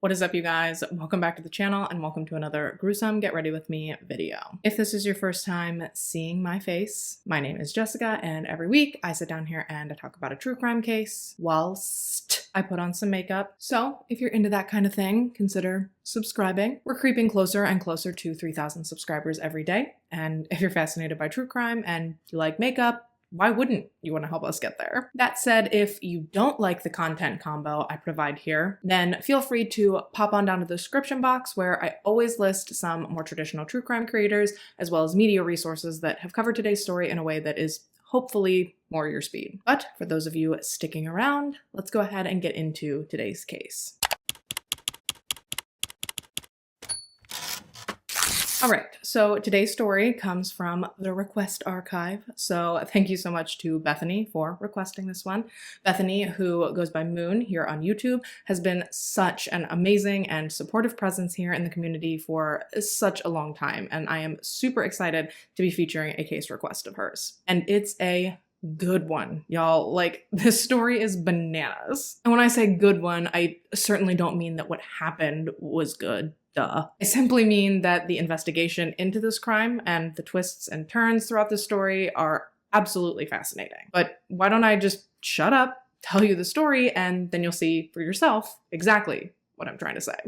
What is up, you guys? Welcome back to the channel and welcome to another gruesome Get Ready With Me video. If this is your first time seeing my face, my name is Jessica, and every week I sit down here and I talk about a true crime case whilst I put on some makeup. So if you're into that kind of thing, consider subscribing. We're creeping closer and closer to 3,000 subscribers every day. And if you're fascinated by true crime and you like makeup, why wouldn't you want to help us get there? That said, if you don't like the content combo I provide here, then feel free to pop on down to the description box where I always list some more traditional true crime creators, as well as media resources that have covered today's story in a way that is hopefully more your speed. But for those of you sticking around, let's go ahead and get into today's case. All right, so today's story comes from the request archive. So thank you so much to Bethany for requesting this one. Bethany, who goes by Moon here on YouTube, has been such an amazing and supportive presence here in the community for such a long time. And I am super excited to be featuring a case request of hers. And it's a good one, y'all. Like, this story is bananas. And when I say good one, I certainly don't mean that what happened was good. Duh. I simply mean that the investigation into this crime and the twists and turns throughout the story are absolutely fascinating. But why don't I just shut up, tell you the story, and then you'll see for yourself exactly what I'm trying to say.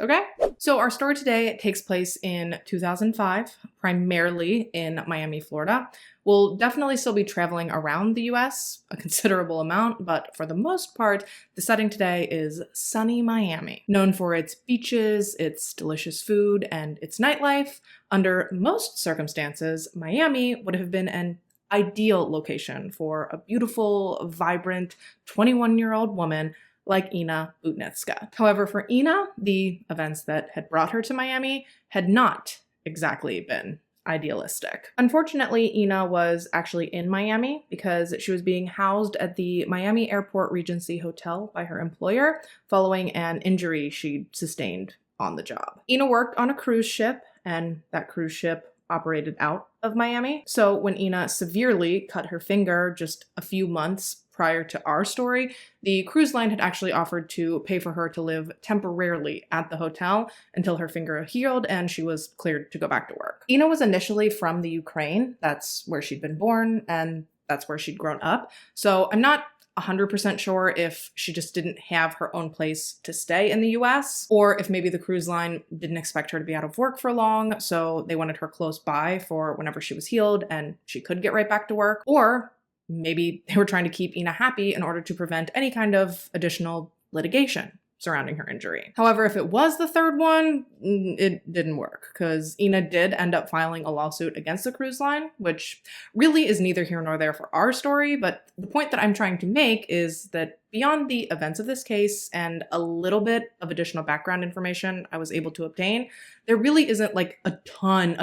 Okay? So our story today takes place in 2005, primarily in Miami, Florida. We'll definitely still be traveling around the US a considerable amount, but for the most part, the setting today is sunny Miami. Known for its beaches, its delicious food, and its nightlife, under most circumstances, Miami would have been an ideal location for a beautiful, vibrant 21-year-old woman like Ina Budnytska. However, for Ina, the events that had brought her to Miami had not exactly been idealistic. Unfortunately, Ina was actually in Miami because she was being housed at the Miami Airport Regency Hotel by her employer following an injury she'd sustained on the job. Ina worked on a cruise ship, and that cruise ship operated out of Miami. So when Ina severely cut her finger just a few months prior to our story, the cruise line had actually offered to pay for her to live temporarily at the hotel until her finger healed and she was cleared to go back to work. Ina was initially from the Ukraine. That's where she'd been born and that's where she'd grown up. So I'm not 100% sure if she just didn't have her own place to stay in the US, or if maybe the cruise line didn't expect her to be out of work for long, so they wanted her close by for whenever she was healed and she could get right back to work, or maybe they were trying to keep Ina happy in order to prevent any kind of additional litigation surrounding her injury. However, if it was the third one, it didn't work because Ina did end up filing a lawsuit against the cruise line, which really is neither here nor there for our story. But the point that I'm trying to make is that beyond the events of this case and a little bit of additional background information I was able to obtain, there really isn't like a ton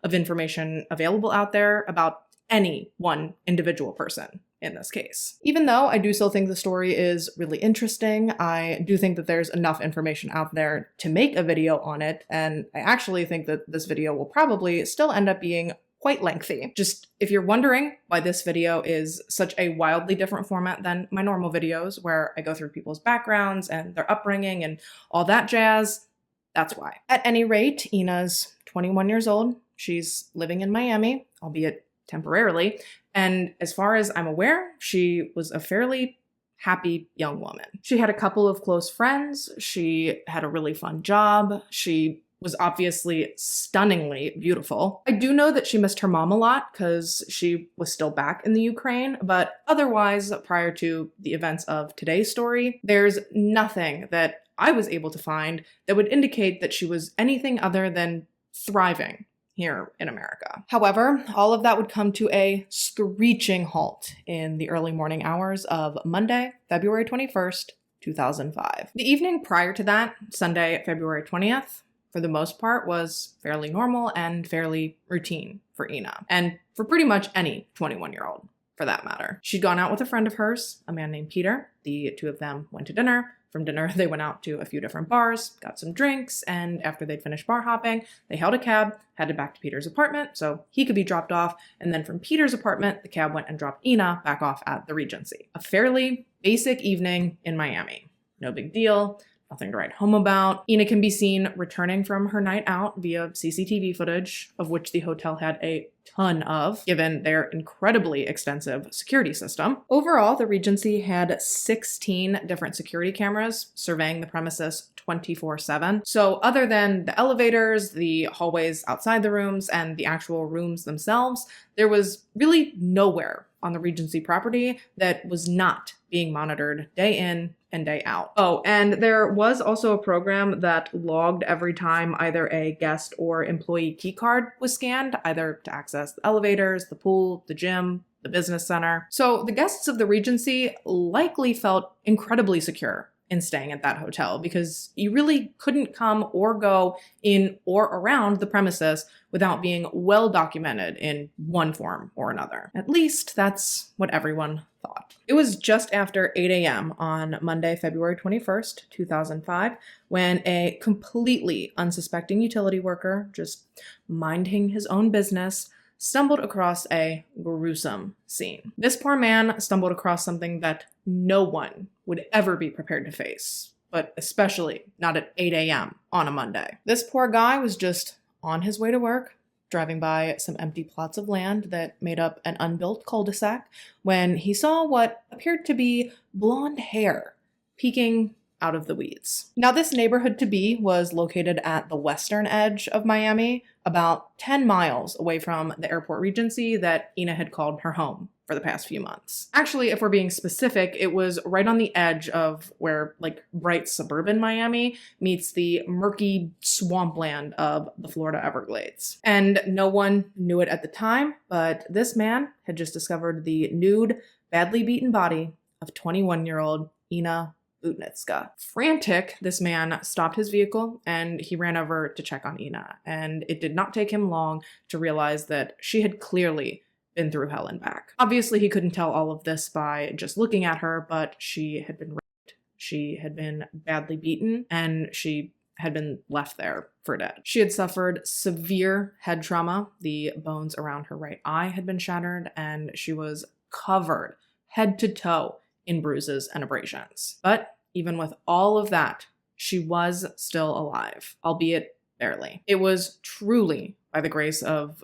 of information available out there about any one individual person in this case. Even though I do still think the story is really interesting, I do think that there's enough information out there to make a video on it, and I actually think that this video will probably still end up being quite lengthy. Just if you're wondering why this video is such a wildly different format than my normal videos where I go through people's backgrounds and their upbringing and all that jazz, that's why. At any rate, Ina's 21 years old. She's living in Miami, albeit temporarily, and as far as I'm aware, she was a fairly happy young woman. She had a couple of close friends, she had a really fun job, she was obviously stunningly beautiful. I do know that she missed her mom a lot because she was still back in the Ukraine, but otherwise, prior to the events of today's story, there's nothing that I was able to find that would indicate that she was anything other than thriving here in America. However, all of that would come to a screeching halt in the early morning hours of Monday, February 21st, 2005. The evening prior to that, Sunday, February 20th, for the most part, was fairly normal and fairly routine for Ina, and for pretty much any 21-year-old, for that matter. She'd gone out with a friend of hers, a man named Peter. The two of them went to dinner. From dinner, they went out to a few different bars, got some drinks, and after they'd finished bar hopping, they hailed a cab, headed back to Peter's apartment so he could be dropped off, and then from Peter's apartment, the cab went and dropped Ina back off at the Regency. A fairly basic evening in Miami. No big deal. nothing to write home about. Ina can be seen returning from her night out via CCTV footage, of which the hotel had a ton of, given their incredibly extensive security system. Overall, the Regency had 16 different security cameras surveying the premises 24/7. So other than the elevators, the hallways outside the rooms, and the actual rooms themselves, there was really nowhere on the Regency property that was not being monitored day in and day out. Oh, and there was also a program that logged every time either a guest or employee key card was scanned, either to access the elevators, the pool, the gym, the business center. So the guests of the Regency likely felt incredibly secure in staying at that hotel because you really couldn't come or go in or around the premises without being well documented in one form or another. At least that's what everyone thought. It was just after 8 a.m. on Monday, February 21st, 2005, when a completely unsuspecting utility worker, just minding his own business, stumbled across a gruesome scene. This poor man stumbled across something that no one would ever be prepared to face, but especially not at 8 a.m. on a Monday. This poor guy was just on his way to work, driving by some empty plots of land that made up an unbuilt cul-de-sac, when he saw what appeared to be blonde hair peeking out of the weeds. Now, this neighborhood to be was located at the western edge of Miami, about 10 miles away from the airport Regency that Ina had called her home for the past few months. Actually, if we're being specific, it was right on the edge of where like bright suburban Miami meets the murky swampland of the Florida Everglades. And no one knew it at the time, but this man had just discovered the nude, badly beaten body of 21-year-old Ina Budnytska. Frantic, this man stopped his vehicle and he ran over to check on Ina. And it did not take him long to realize that she had clearly been through hell and back. Obviously, he couldn't tell all of this by just looking at her, but she had been raped, she had been badly beaten, and she had been left there for dead. She had suffered severe head trauma. The bones around her right eye had been shattered, and she was covered head to toe in bruises and abrasions. But even with all of that, she was still alive, albeit barely. It was truly by the grace of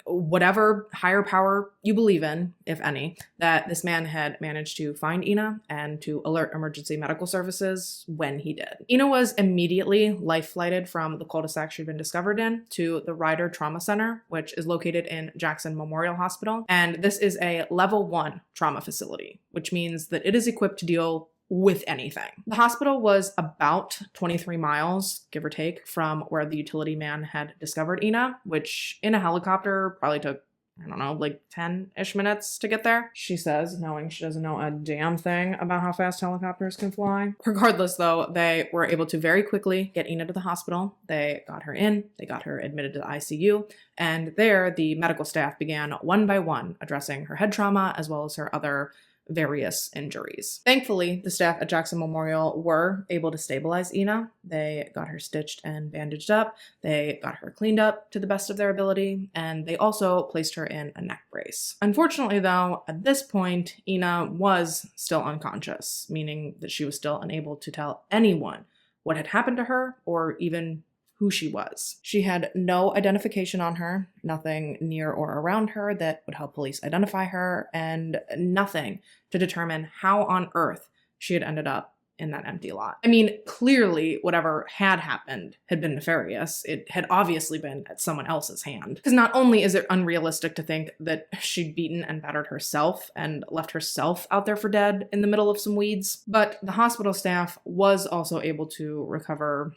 whatever higher power you believe in, if any, that this man had managed to find Ina and to alert emergency medical services when he did. Ina was immediately life-flighted from the cul-de-sac she'd been discovered in to the Ryder Trauma Center, which is located in Jackson Memorial Hospital. And this is a level 1 trauma facility, which means that it is equipped to deal with anything. The hospital was about 23 miles, give or take, from where the utility man had discovered Ina, which in a helicopter probably took, I don't know, like 10-ish minutes to get there, she says, knowing she doesn't know a damn thing about how fast helicopters can fly. Regardless, though, they were able to very quickly get Ina to the hospital. They got her in, they got her admitted to the ICU, and there the medical staff began one by one addressing her head trauma as well as her other various injuries. Thankfully, the staff at Jackson Memorial were able to stabilize Ina. They got her stitched and bandaged up. They got her cleaned up to the best of their ability, and they also placed her in a neck brace. Unfortunately, though, at this point, Ina was still unconscious, meaning that she was still unable to tell anyone what had happened to her or even who she was. She had no identification on her, nothing near or around her that would help police identify her, and nothing to determine how on earth she had ended up in that empty lot. I mean, clearly whatever had happened had been nefarious. It had obviously been at someone else's hand. Because not only is it unrealistic to think that she'd beaten and battered herself and left herself out there for dead in the middle of some weeds, but the hospital staff was also able to recover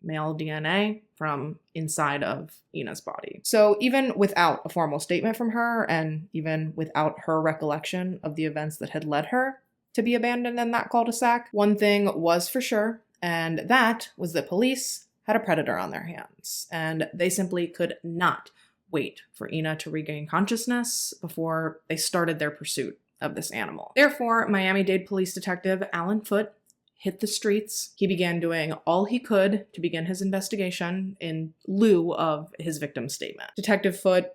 male DNA from inside of Ina's body. So even without a formal statement from her, and even without her recollection of the events that had led her to be abandoned in that cul-de-sac, one thing was for sure, and that was that police had a predator on their hands, and they simply could not wait for Ina to regain consciousness before they started their pursuit of this animal. Therefore, Miami-Dade Police Detective Alan Foote hit the streets. He began doing all he could to begin his investigation in lieu of his victim's statement. Detective Foote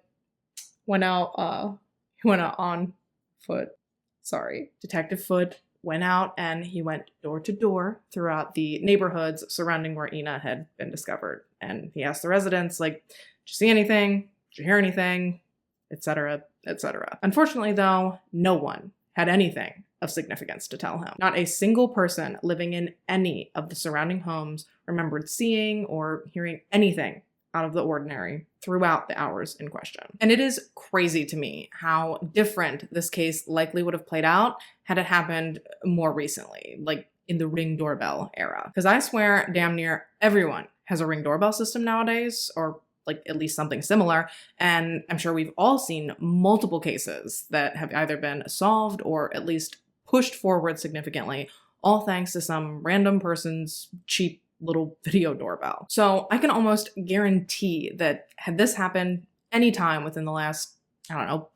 went out on foot. Detective Foote went out and he went door to door throughout the neighborhoods surrounding where Ina had been discovered. And he asked the residents, like, did you see anything? Did you hear anything? Etc., etc. Unfortunately, though, no one had anything of significance to tell him. Not a single person living in any of the surrounding homes remembered seeing or hearing anything out of the ordinary throughout the hours in question. And it is crazy to me how different this case likely would have played out had it happened more recently, like in the Ring doorbell era. Because I swear damn near everyone has a Ring doorbell system nowadays, or like at least something similar, and I'm sure we've all seen multiple cases that have either been solved or at least pushed forward significantly, all thanks to some random person's cheap little video doorbell. So I can almost guarantee that had this happened any time within the last,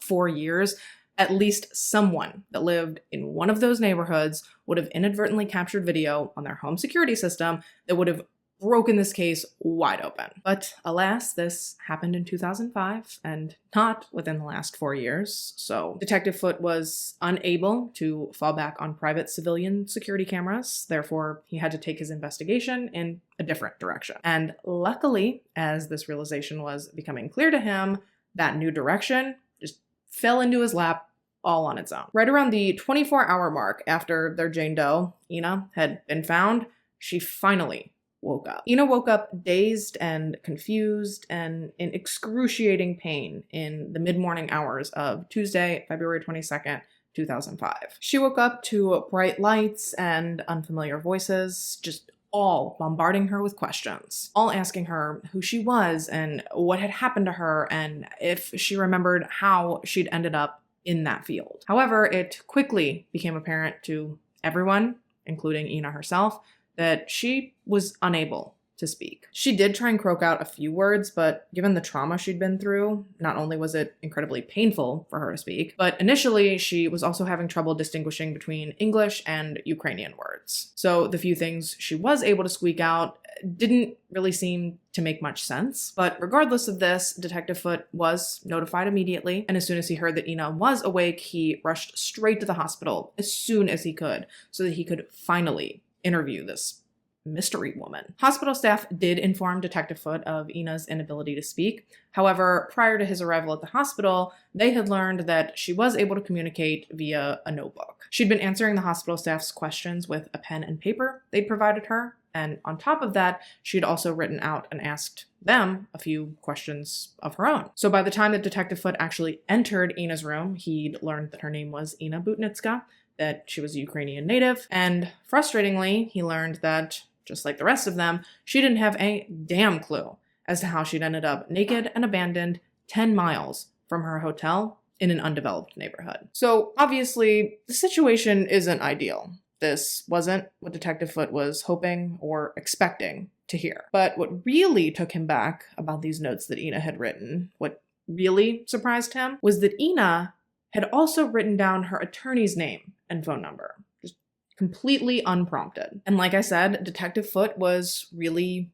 4 years, at least someone that lived in one of those neighborhoods would have inadvertently captured video on their home security system that would have broken this case wide open. But alas, this happened in 2005 and not within the last 4 years. So Detective Foote was unable to fall back on private civilian security cameras. Therefore, he had to take his investigation in a different direction. And luckily, as this realization was becoming clear to him, that new direction just fell into his lap all on its own. Right around the 24-hour mark after their Jane Doe, Ina, had been found, she finally woke up. Ina woke up dazed and confused and in excruciating pain in the mid-morning hours of Tuesday, February 22nd, 2005. She woke up to bright lights and unfamiliar voices, just all bombarding her with questions, all asking her who she was and what had happened to her and if she remembered how she'd ended up in that field. However, it quickly became apparent to everyone, including Ina herself, that she was unable to speak. She did try and croak out a few words, but given the trauma she'd been through, not only was it incredibly painful for her to speak, but initially she was also having trouble distinguishing between English and Ukrainian words. So the few things she was able to squeak out didn't really seem to make much sense. But regardless of this, Detective Foote was notified immediately, and as soon as he heard that Ina was awake, he rushed straight to the hospital as soon as he could so that he could finally interview this mystery woman. Hospital staff did inform Detective Foote of Ina's inability to speak. However, prior to his arrival at the hospital, they had learned that she was able to communicate via a notebook. She'd been answering the hospital staff's questions with a pen and paper they'd provided her, and on top of that, she'd also written out and asked them a few questions of her own. So by the time that Detective Foote actually entered Ina's room, he'd learned that her name was Ina Budnytska, that she was a Ukrainian native, and frustratingly, he learned that, just like the rest of them, she didn't have a damn clue as to how she'd ended up naked and abandoned 10 miles from her hotel in an undeveloped neighborhood. So obviously, the situation isn't ideal. This wasn't what Detective Foote was hoping or expecting to hear. But what really took him back about these notes that Ina had written, what really surprised him, was that Ina had also written down her attorney's name and phone number, just completely unprompted. And like I said, Detective Foote was really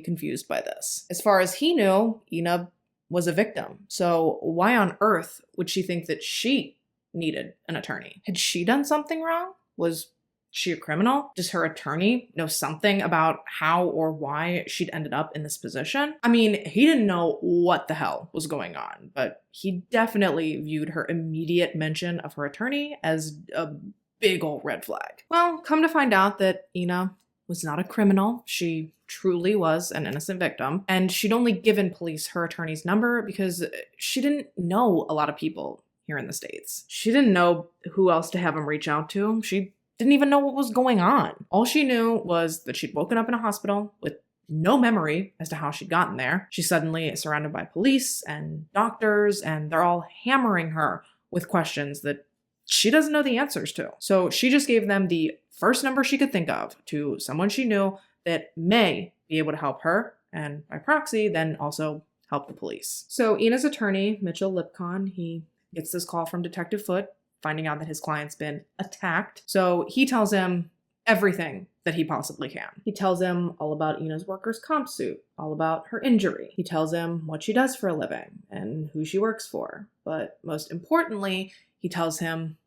confused by this. As far as he knew, Ina was a victim. So why on earth would she think that she needed an attorney? Had she done something wrong? Was she a criminal? Does her attorney know something about how or why she'd ended up in this position? I mean, he didn't know what the hell was going on, but he definitely viewed her immediate mention of her attorney as a big old red flag. Well, come to find out that Ina was not a criminal. She truly was an innocent victim, and she'd only given police her attorney's number because she didn't know a lot of people here in the States. She didn't know who else to have him reach out to. She didn't even know what was going on. All she knew was that she'd woken up in a hospital with no memory as to how she'd gotten there. She's suddenly surrounded by police and doctors, and they're all hammering her with questions that she doesn't know the answers to. So she just gave them the first number she could think of to someone she knew that may be able to help her, and by proxy, then also help the police. So Ina's attorney, Mitchell Lipcon, he gets this call from Detective Foote, finding out that his client's been attacked. So he tells him everything that he possibly can. He tells him all about Ina's workers' comp suit, all about her injury. He tells him what she does for a living and who she works for. But most importantly, he tells him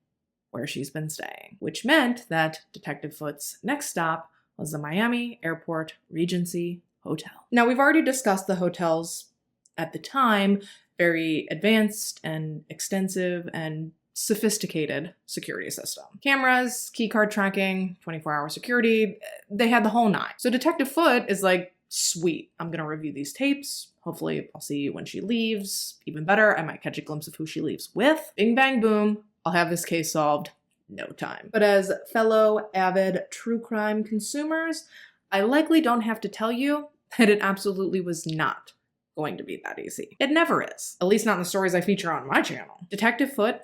where she's been staying, which meant that Detective Foot's next stop was the Miami Airport Regency Hotel. Now, we've already discussed the hotel's, at the time, very advanced and extensive and sophisticated security system. Cameras, key card tracking, 24-hour security, they had the whole nine. So Detective Foot is like, sweet, I'm gonna review these tapes. Hopefully I'll see when she leaves. Even better, I might catch a glimpse of who she leaves with. Bing, bang, boom. I'll have this case solved no time. But as fellow avid true crime consumers, I likely don't have to tell you that it absolutely was not going to be that easy. It never is, at least not in the stories I feature on my channel. Detective Foot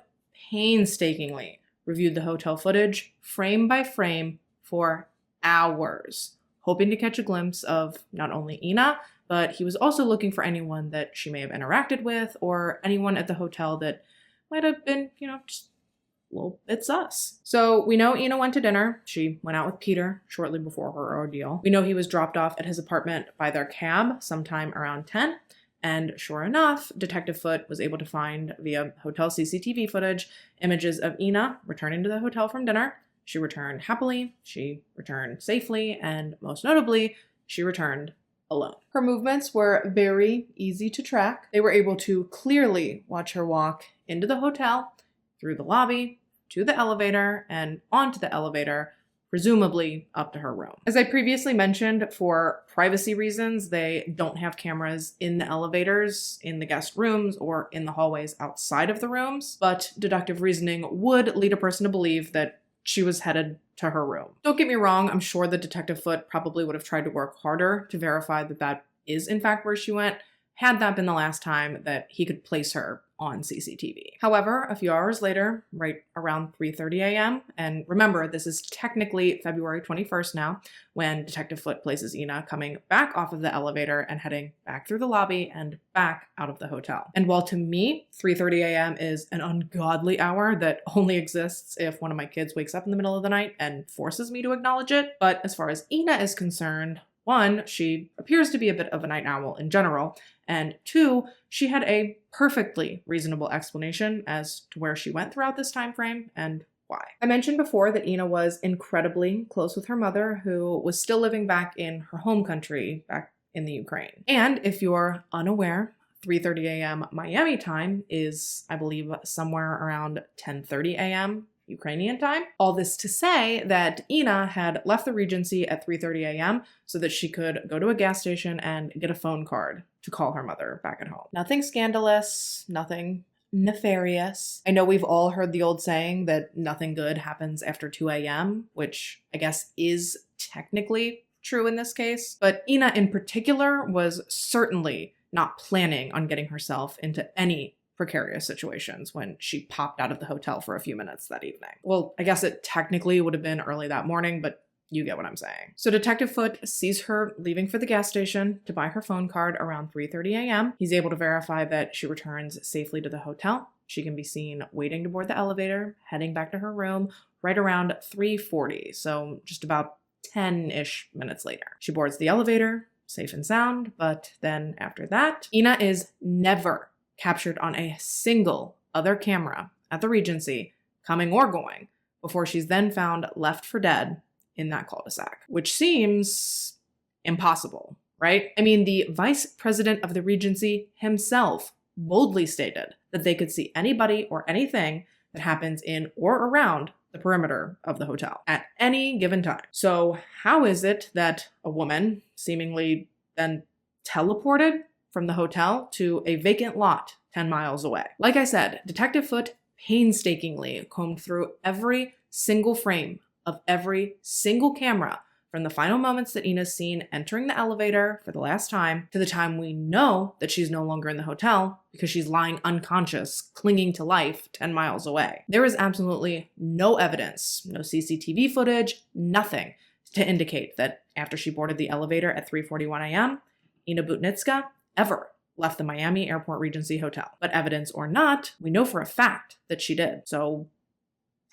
painstakingly reviewed the hotel footage frame by frame for hours, hoping to catch a glimpse of not only Ina, but he was also looking for anyone that she may have interacted with or anyone at the hotel that might have been, just a little bit sus. So we know Ina went to dinner. She went out with Peter shortly before her ordeal. We know he was dropped off at his apartment by their cab sometime around 10. And sure enough, Detective Foot was able to find via hotel CCTV footage images of Ina returning to the hotel from dinner. She returned happily, she returned safely, and most notably, she returned alone. Her movements were very easy to track. They were able to clearly watch her walk into the hotel, through the lobby, to the elevator, and onto the elevator, presumably up to her room. As I previously mentioned, for privacy reasons, they don't have cameras in the elevators, in the guest rooms, or in the hallways outside of the rooms, but deductive reasoning would lead a person to believe that she was headed to her room. Don't get me wrong, I'm sure that Detective Foot probably would have tried to work harder to verify that that is in fact where she went, had that been the last time that he could place her on CCTV. However, a few hours later, right around 3:30 a.m., and remember, this is technically February 21st now, when Detective Foot places Ina coming back off of the elevator and heading back through the lobby and back out of the hotel. And while to me, 3:30 a.m. is an ungodly hour that only exists if one of my kids wakes up in the middle of the night and forces me to acknowledge it, but as far as Ina is concerned, one, she appears to be a bit of a night owl in general, and two, she had a perfectly reasonable explanation as to where she went throughout this time frame and why. I mentioned before that Ina was incredibly close with her mother, who was still living back in her home country, back in the Ukraine. And if you're unaware, 3:30 a.m. Miami time is, I believe, somewhere around 10:30 a.m. Ukrainian time. All this to say that Ina had left the Regency at 3:30 a.m. so that she could go to a gas station and get a phone card to call her mother back at home. Nothing scandalous, nothing nefarious. I know we've all heard the old saying that nothing good happens after 2 a.m., which I guess is technically true in this case, but Ina in particular was certainly not planning on getting herself into any precarious situations when she popped out of the hotel for a few minutes that evening. Well, I guess it technically would have been early that morning, but you get what I'm saying. So Detective Foot sees her leaving for the gas station to buy her phone card around 3:30 a.m. He's able to verify that she returns safely to the hotel. She can be seen waiting to board the elevator, heading back to her room right around 3:40, so just about 10-ish minutes later. She boards the elevator, safe and sound, but then after that, Ina is never captured on a single other camera at the Regency, coming or going, before she's then found left for dead in that cul-de-sac, which seems impossible, right? I mean, the vice president of the Regency himself boldly stated that they could see anybody or anything that happens in or around the perimeter of the hotel at any given time. So how is it that a woman seemingly then teleported from the hotel to a vacant lot 10 miles away? Like I said, Detective Foot painstakingly combed through every single frame of every single camera from the final moments that Ina's seen entering the elevator for the last time to the time we know that she's no longer in the hotel because she's lying unconscious, clinging to life 10 miles away. There is absolutely no evidence, no CCTV footage, nothing to indicate that after she boarded the elevator at 3:41 a.m., Ina Budnytska ever left the Miami Airport Regency Hotel. But evidence or not, we know for a fact that she did. So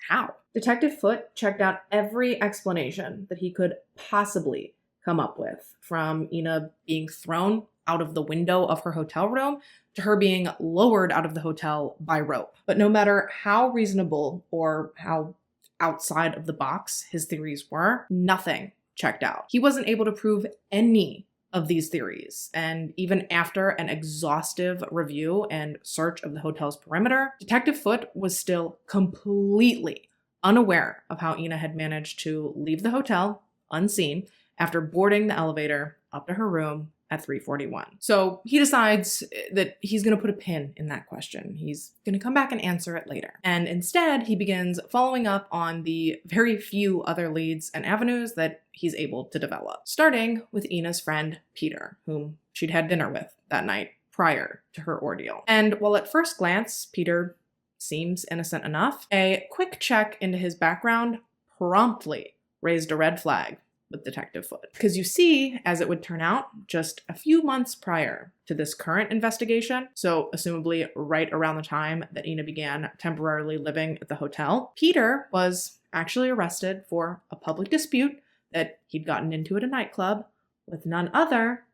how? Detective Foot checked out every explanation that he could possibly come up with, from Ina being thrown out of the window of her hotel room to her being lowered out of the hotel by rope. But no matter how reasonable or how outside of the box his theories were, nothing checked out. He wasn't able to prove any of these theories, and even after an exhaustive review and search of the hotel's perimeter, Detective Foote was still completely unaware of how Ina had managed to leave the hotel unseen after boarding the elevator up to her room at 3:41. So he decides that he's going to put a pin in that question. He's going to come back and answer it later. And instead, he begins following up on the very few other leads and avenues that he's able to develop, starting with Ina's friend, Peter, whom she'd had dinner with that night prior to her ordeal. And while at first glance, Peter seems innocent enough, a quick check into his background promptly raised a red flag with Detective Foote. Because you see, as it would turn out, just a few months prior to this current investigation, so assumably right around the time that Ina began temporarily living at the hotel, Peter was actually arrested for a public dispute that he'd gotten into at a nightclub with none other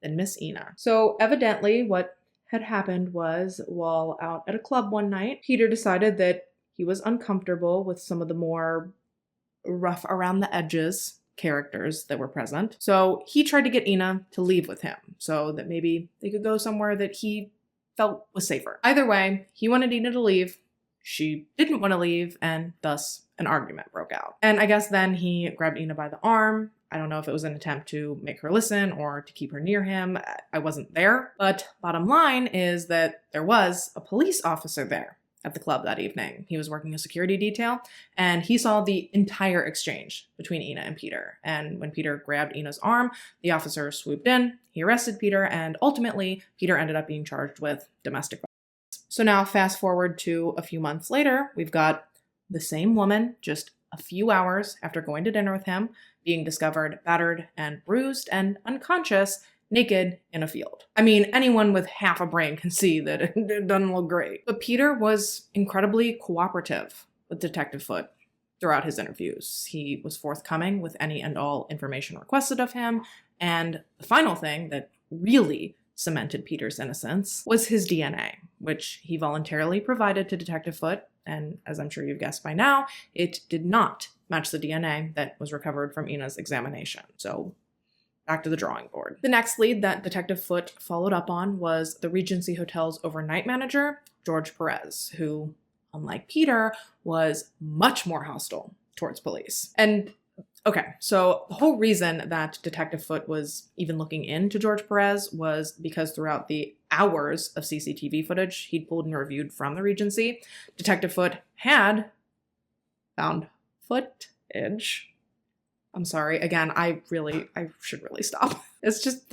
than Miss Ina. So evidently what had happened was, while out at a club one night, Peter decided that he was uncomfortable with some of the more rough around the edges characters that were present. So he tried to get Ina to leave with him so that maybe they could go somewhere that he felt was safer. Either way, he wanted Ina to leave. She didn't want to leave, and thus an argument broke out. And I guess then he grabbed Ina by the arm. I don't know if it was an attempt to make her listen or to keep her near him. I wasn't there. But bottom line is that there was a police officer there at the club that evening. He was working a security detail, and he saw the entire exchange between Ina and Peter. And when Peter grabbed Ina's arm, the officer swooped in, he arrested Peter, and ultimately, Peter ended up being charged with domestic violence. So now, fast forward to a few months later, we've got the same woman, just a few hours after going to dinner with him, being discovered battered and bruised and unconscious, naked in a field. I mean, anyone with half a brain can see that it doesn't look great. But Peter was incredibly cooperative with Detective Foote throughout his interviews. He was forthcoming with any and all information requested of him, and the final thing that really cemented Peter's innocence was his DNA, which he voluntarily provided to Detective Foote, and as I'm sure you've guessed by now, it did not match the DNA that was recovered from Ina's examination. So back to the drawing board. The next lead that Detective Foote followed up on was the Regency Hotel's overnight manager, George Perez, who, unlike Peter, was much more hostile towards police. And okay, so the whole reason that Detective Foote was even looking into George Perez was because throughout the hours of CCTV footage he'd pulled and reviewed from the Regency, Detective Foote had found footage. I'm sorry. Again, I should really stop. It's just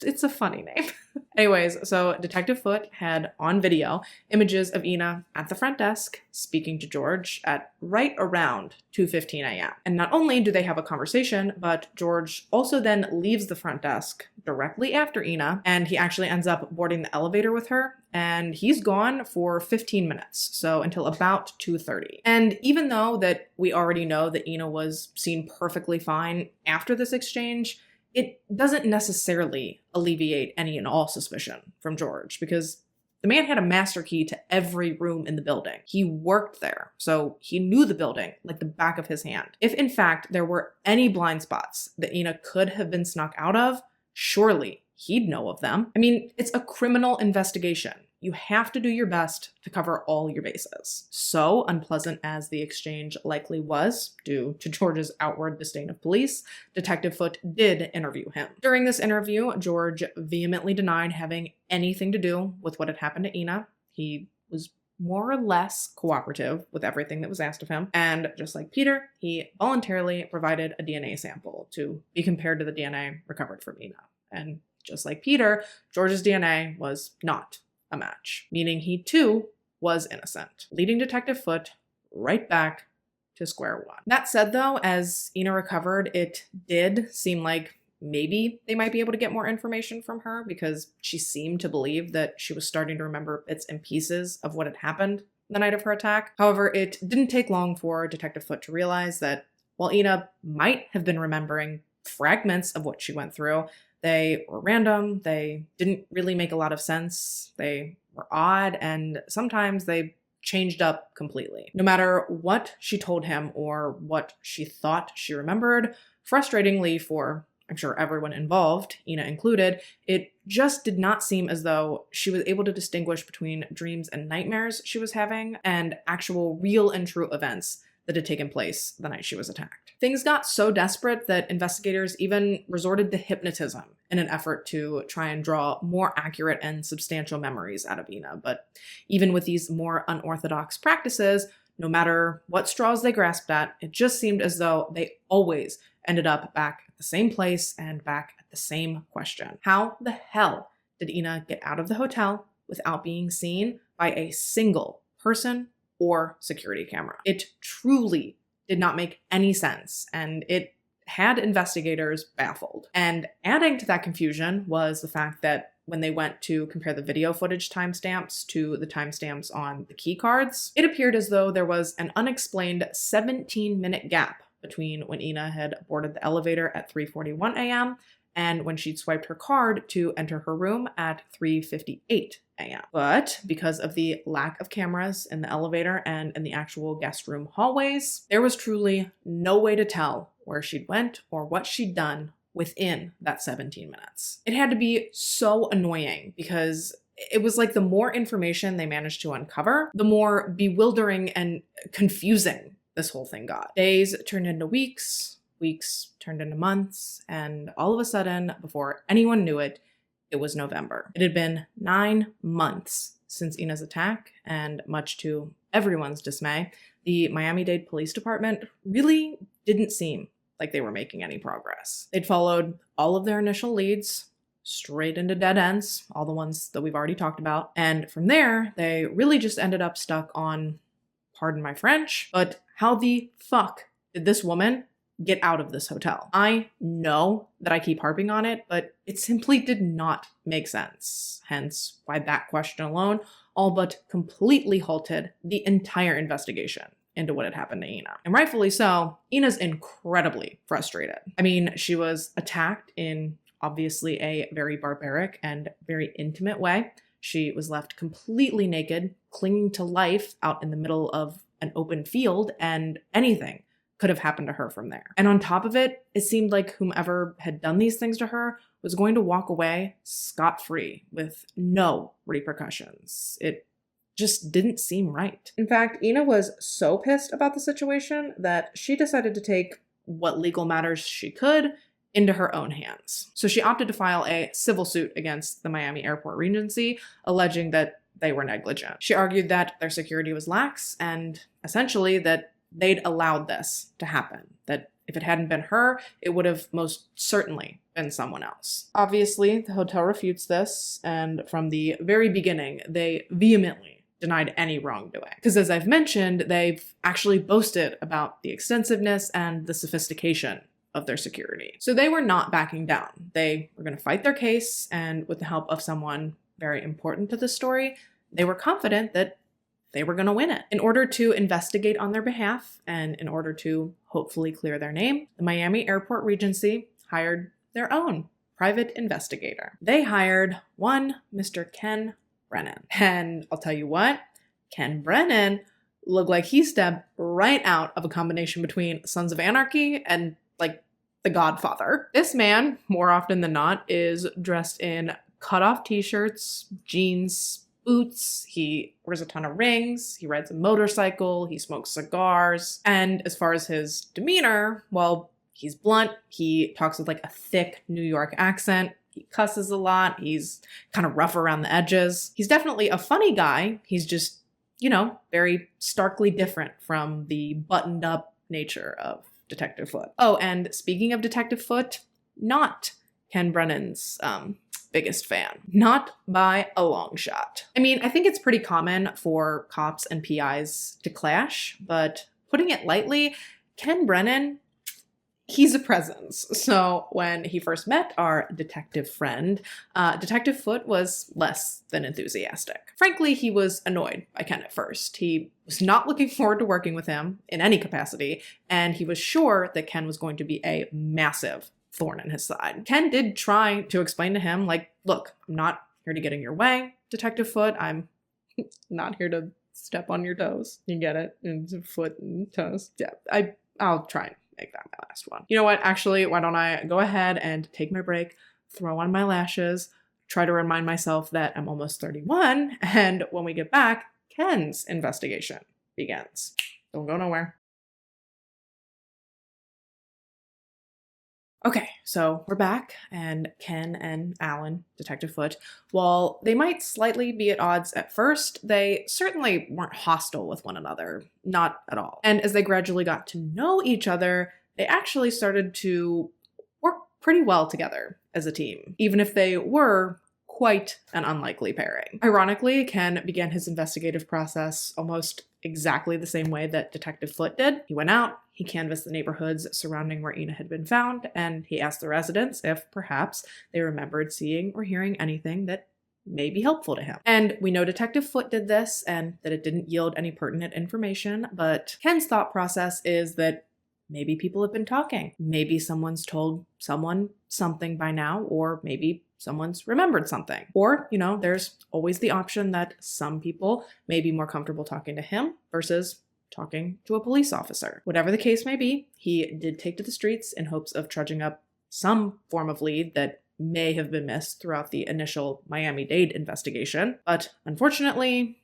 it's a funny name. Anyways, so Detective Foote had on video images of Ina at the front desk speaking to George at right around 2:15 a.m. And not only do they have a conversation, but George also then leaves the front desk directly after Ina, and he actually ends up boarding the elevator with her, and he's gone for 15 minutes, so until about 2:30. And even though that we already know that Ina was seen perfectly fine after this exchange, it doesn't necessarily alleviate any and all suspicion from George, because the man had a master key to every room in the building. He worked there, so he knew the building like the back of his hand. If in fact there were any blind spots that Ina could have been snuck out of, surely he'd know of them. I mean, it's a criminal investigation. You have to do your best to cover all your bases. So unpleasant as the exchange likely was, due to George's outward disdain of police, Detective Foote did interview him. During this interview, George vehemently denied having anything to do with what had happened to Ina. He was more or less cooperative with everything that was asked of him. And just like Peter, he voluntarily provided a DNA sample to be compared to the DNA recovered from Ina. And just like Peter, George's DNA was not a match, meaning he too was innocent, leading Detective Foote right back to square one. That said though, as Ina recovered, it did seem like maybe they might be able to get more information from her, because she seemed to believe that she was starting to remember bits and pieces of what had happened the night of her attack. However, it didn't take long for Detective Foote to realize that while Ina might have been remembering fragments of what she went through. They were random, they didn't really make a lot of sense, they were odd, and sometimes they changed up completely. No matter what she told him or what she thought she remembered, frustratingly for, I'm sure, everyone involved, Ina included, it just did not seem as though she was able to distinguish between dreams and nightmares she was having and actual real and true events that had taken place the night she was attacked. Things got so desperate that investigators even resorted to hypnotism in an effort to try and draw more accurate and substantial memories out of Ina. But even with these more unorthodox practices, no matter what straws they grasped at, it just seemed as though they always ended up back at the same place and back at the same question. How the hell did Ina get out of the hotel without being seen by a single person or security camera? It truly did not make any sense, and it had investigators baffled. And adding to that confusion was the fact that when they went to compare the video footage timestamps to the timestamps on the key cards, it appeared as though there was an unexplained 17-minute gap between when Ina had boarded the elevator at 3:41 a.m. and when she'd swiped her card to enter her room at 3:58 a.m. But because of the lack of cameras in the elevator and in the actual guest room hallways, there was truly no way to tell where she'd went or what she'd done within that 17 minutes. It had to be so annoying because it was like the more information they managed to uncover, the more bewildering and confusing this whole thing got. Days turned into weeks, weeks turned into months, and all of a sudden, before anyone knew it, it was November. It had been 9 months since Ina's attack, and much to everyone's dismay, the Miami-Dade Police Department really didn't seem like they were making any progress. They'd followed all of their initial leads straight into dead ends, all the ones that we've already talked about, and from there, they really just ended up stuck on, pardon my French, but how the fuck did this woman get out of this hotel? I know that I keep harping on it, but it simply did not make sense. Hence why that question alone all but completely halted the entire investigation into what had happened to Ina. And rightfully so, Ina's incredibly frustrated. I mean, she was attacked in obviously a very barbaric and very intimate way. She was left completely naked, clinging to life out in the middle of an open field, and anything could have happened to her from there. And on top of it, it seemed like whomever had done these things to her was going to walk away scot-free with no repercussions. It just didn't seem right. In fact, Ina was so pissed about the situation that she decided to take what legal matters she could into her own hands. So she opted to file a civil suit against the Miami Airport Regency, alleging that they were negligent. She argued that their security was lax and essentially that they'd allowed this to happen, that if it hadn't been her, it would have most certainly been someone else. Obviously, the hotel refutes this, and from the very beginning, they vehemently denied any wrongdoing. Because as I've mentioned, they've actually boasted about the extensiveness and the sophistication of their security. So they were not backing down. They were going to fight their case, and with the help of someone very important to the story, they were confident that they were going to win it. In order to investigate on their behalf, and in order to hopefully clear their name, the Miami Airport Regency hired their own private investigator. They hired one Mr. Ken Brennan. And I'll tell you what, Ken Brennan looked like he stepped right out of a combination between Sons of Anarchy and like The Godfather. This man, more often than not, is dressed in cut-off t-shirts, jeans, boots, he wears a ton of rings, he rides a motorcycle, he smokes cigars, and as far as his demeanor, well, he's blunt, he talks with like a thick New York accent, he cusses a lot, he's kind of rough around the edges. He's definitely a funny guy, he's just, you know, very starkly different from the buttoned up nature of Detective Foot. Oh, and speaking of Detective Foot, not Ken Brennan's biggest fan. Not by a long shot. I mean, I think it's pretty common for cops and PIs to clash, but putting it lightly, Ken Brennan, he's a presence. So when he first met our detective friend, Detective Foot was less than enthusiastic. Frankly, he was annoyed by Ken at first. He was not looking forward to working with him in any capacity, and he was sure that Ken was going to be a massive thorn in his side. Ken did try to explain to him, like, look, I'm not here to get in your way, Detective Foot. I'm not here to step on your toes. You get it? It's foot and toes. Yeah, I'll try and make that my last one. You know what? Actually, why don't I go ahead and take my break, throw on my lashes, try to remind myself that I'm almost 31, and when we get back, Ken's investigation begins. Don't go nowhere. Okay, so we're back, and Ken and Alan, Detective Foot, while they might slightly be at odds at first, they certainly weren't hostile with one another. Not at all. And as they gradually got to know each other, they actually started to work pretty well together as a team, even if they were quite an unlikely pairing. Ironically, Ken began his investigative process almost exactly the same way that Detective Foot did. He went out, he canvassed the neighborhoods surrounding where Ina had been found, and he asked the residents if perhaps they remembered seeing or hearing anything that may be helpful to him. And we know Detective Foot did this and that it didn't yield any pertinent information, but Ken's thought process is that maybe people have been talking. Maybe someone's told someone something by now, or maybe someone's remembered something. Or, there's always the option that some people may be more comfortable talking to him versus talking to a police officer. Whatever the case may be, he did take to the streets in hopes of trudging up some form of lead that may have been missed throughout the initial Miami-Dade investigation. But unfortunately,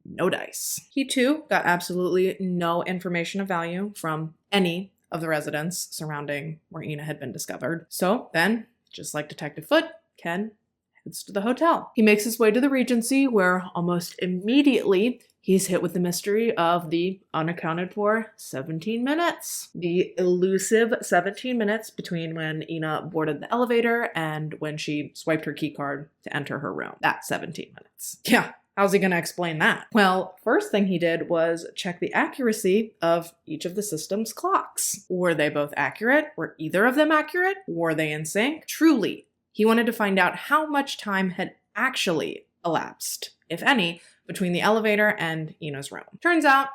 no dice. He too got absolutely no information of value from any of the residents surrounding where Ina had been discovered. So then, just like Detective Foot, Ken heads to the hotel. He makes his way to the Regency, where almost immediately he's hit with the mystery of the unaccounted for 17 minutes. The elusive 17 minutes between when Ina boarded the elevator and when she swiped her key card to enter her room. That 17 minutes. Yeah. How's he going to explain that? Well, first thing he did was check the accuracy of each of the system's clocks. Were they both accurate? Were either of them accurate? Were they in sync? Truly, he wanted to find out how much time had actually elapsed, if any, between the elevator and Ina's room. Turns out,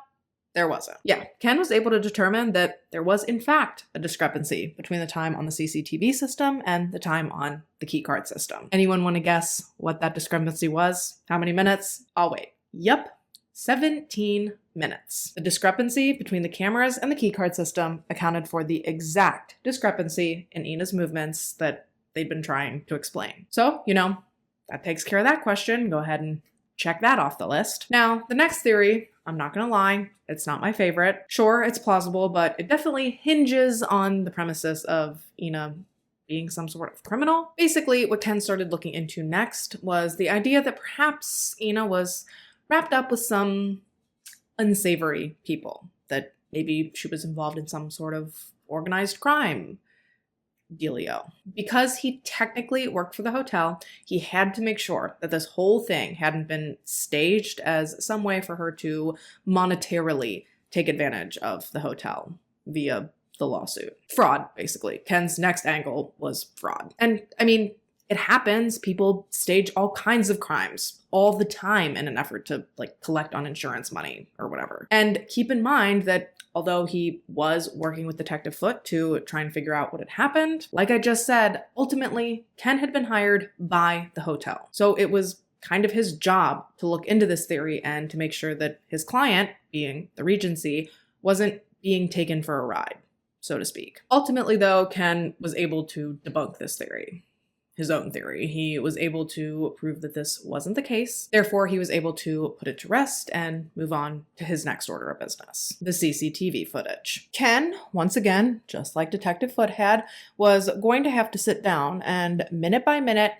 there wasn't. Yeah, Ken was able to determine that there was, in fact, a discrepancy between the time on the CCTV system and the time on the keycard system. Anyone want to guess what that discrepancy was? How many minutes? I'll wait. Yep, 17 minutes. The discrepancy between the cameras and the keycard system accounted for the exact discrepancy in Ina's movements that they'd been trying to explain. So, that takes care of that question. Go ahead and check that off the list. Now, the next theory, I'm not gonna lie, it's not my favorite. Sure, it's plausible, but it definitely hinges on the premises of Ina being some sort of criminal. Basically, what Ken started looking into next was the idea that perhaps Ina was wrapped up with some unsavory people, that maybe she was involved in some sort of organized crime dealio. Because he technically worked for the hotel, he had to make sure that this whole thing hadn't been staged as some way for her to monetarily take advantage of the hotel via the lawsuit. Fraud, basically. Ken's next angle was fraud. And it happens. People stage all kinds of crimes all the time in an effort to collect on insurance money or whatever. And keep in mind that although he was working with Detective Foot to try and figure out what had happened, like I just said, ultimately, Ken had been hired by the hotel. So it was kind of his job to look into this theory and to make sure that his client, being the Regency, wasn't being taken for a ride, so to speak. Ultimately, though, Ken was able to debunk this theory. His own theory. He was able to prove that this wasn't the case. Therefore, he was able to put it to rest and move on to his next order of business, the CCTV footage. Ken, once again, just like Detective Foot had, was going to have to sit down and minute by minute,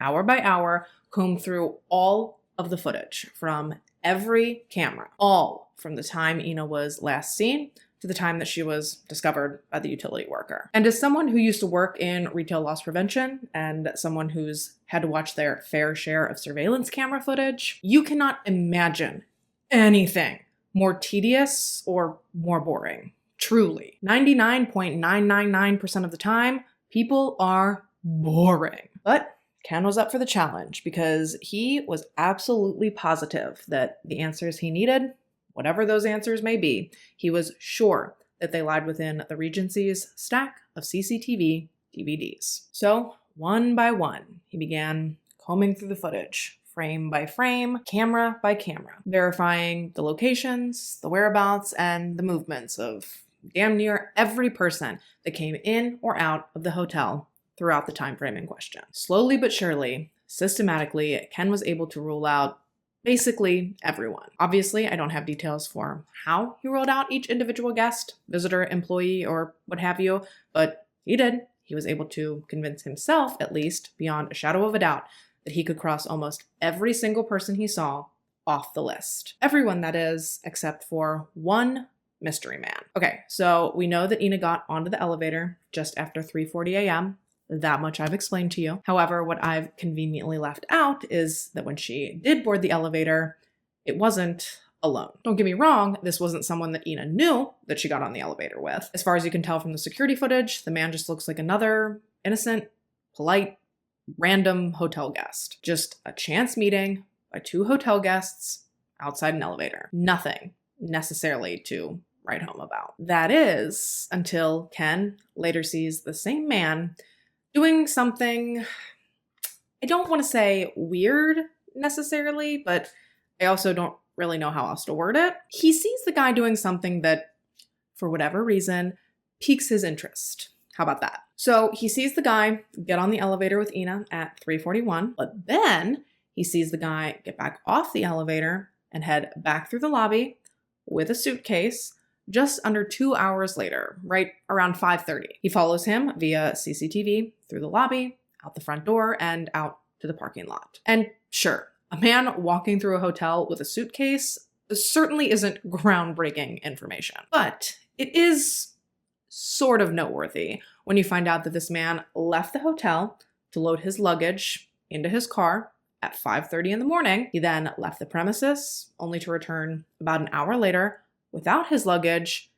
hour by hour, comb through all of the footage from every camera, all from the time Ina was last seen to the time that she was discovered by the utility worker. And as someone who used to work in retail loss prevention and someone who's had to watch their fair share of surveillance camera footage, you cannot imagine anything more tedious or more boring. Truly. 99.999% of the time, people are boring. But Ken was up for the challenge because he was absolutely positive that the answers he needed, whatever those answers may be, he was sure that they lied within the Regency's stack of CCTV DVDs. So one by one, he began combing through the footage, frame by frame, camera by camera, verifying the locations, the whereabouts, and the movements of damn near every person that came in or out of the hotel throughout the time frame in question. Slowly but surely, systematically, Ken was able to rule out basically everyone. Obviously, I don't have details for how he ruled out each individual guest, visitor, employee, or what have you, but he did. He was able to convince himself, at least, beyond a shadow of a doubt, that he could cross almost every single person he saw off the list. Everyone, that is, except for one mystery man. Okay, so we know that Ina got onto the elevator just after 3:40 a.m. That much I've explained to you. However, what I've conveniently left out is that when she did board the elevator, it wasn't alone. Don't get me wrong, this wasn't someone that Ina knew that she got on the elevator with. As far as you can tell from the security footage, the man just looks like another innocent, polite, random hotel guest. Just a chance meeting by two hotel guests outside an elevator. Nothing necessarily to write home about. That is, until Ken later sees the same man doing something, I don't want to say weird necessarily, but I also don't really know how else to word it. He sees the guy doing something that, for whatever reason, piques his interest. How about that? So he sees the guy get on the elevator with Ina at 3:41, but then he sees the guy get back off the elevator and head back through the lobby with a suitcase just under 2 hours later, right around 5:30. He follows him via CCTV through the lobby, out the front door, and out to the parking lot. And sure, a man walking through a hotel with a suitcase certainly isn't groundbreaking information, but it is sort of noteworthy when you find out that this man left the hotel to load his luggage into his car at 5:30 in the morning. He then left the premises, only to return about an hour later without his luggage,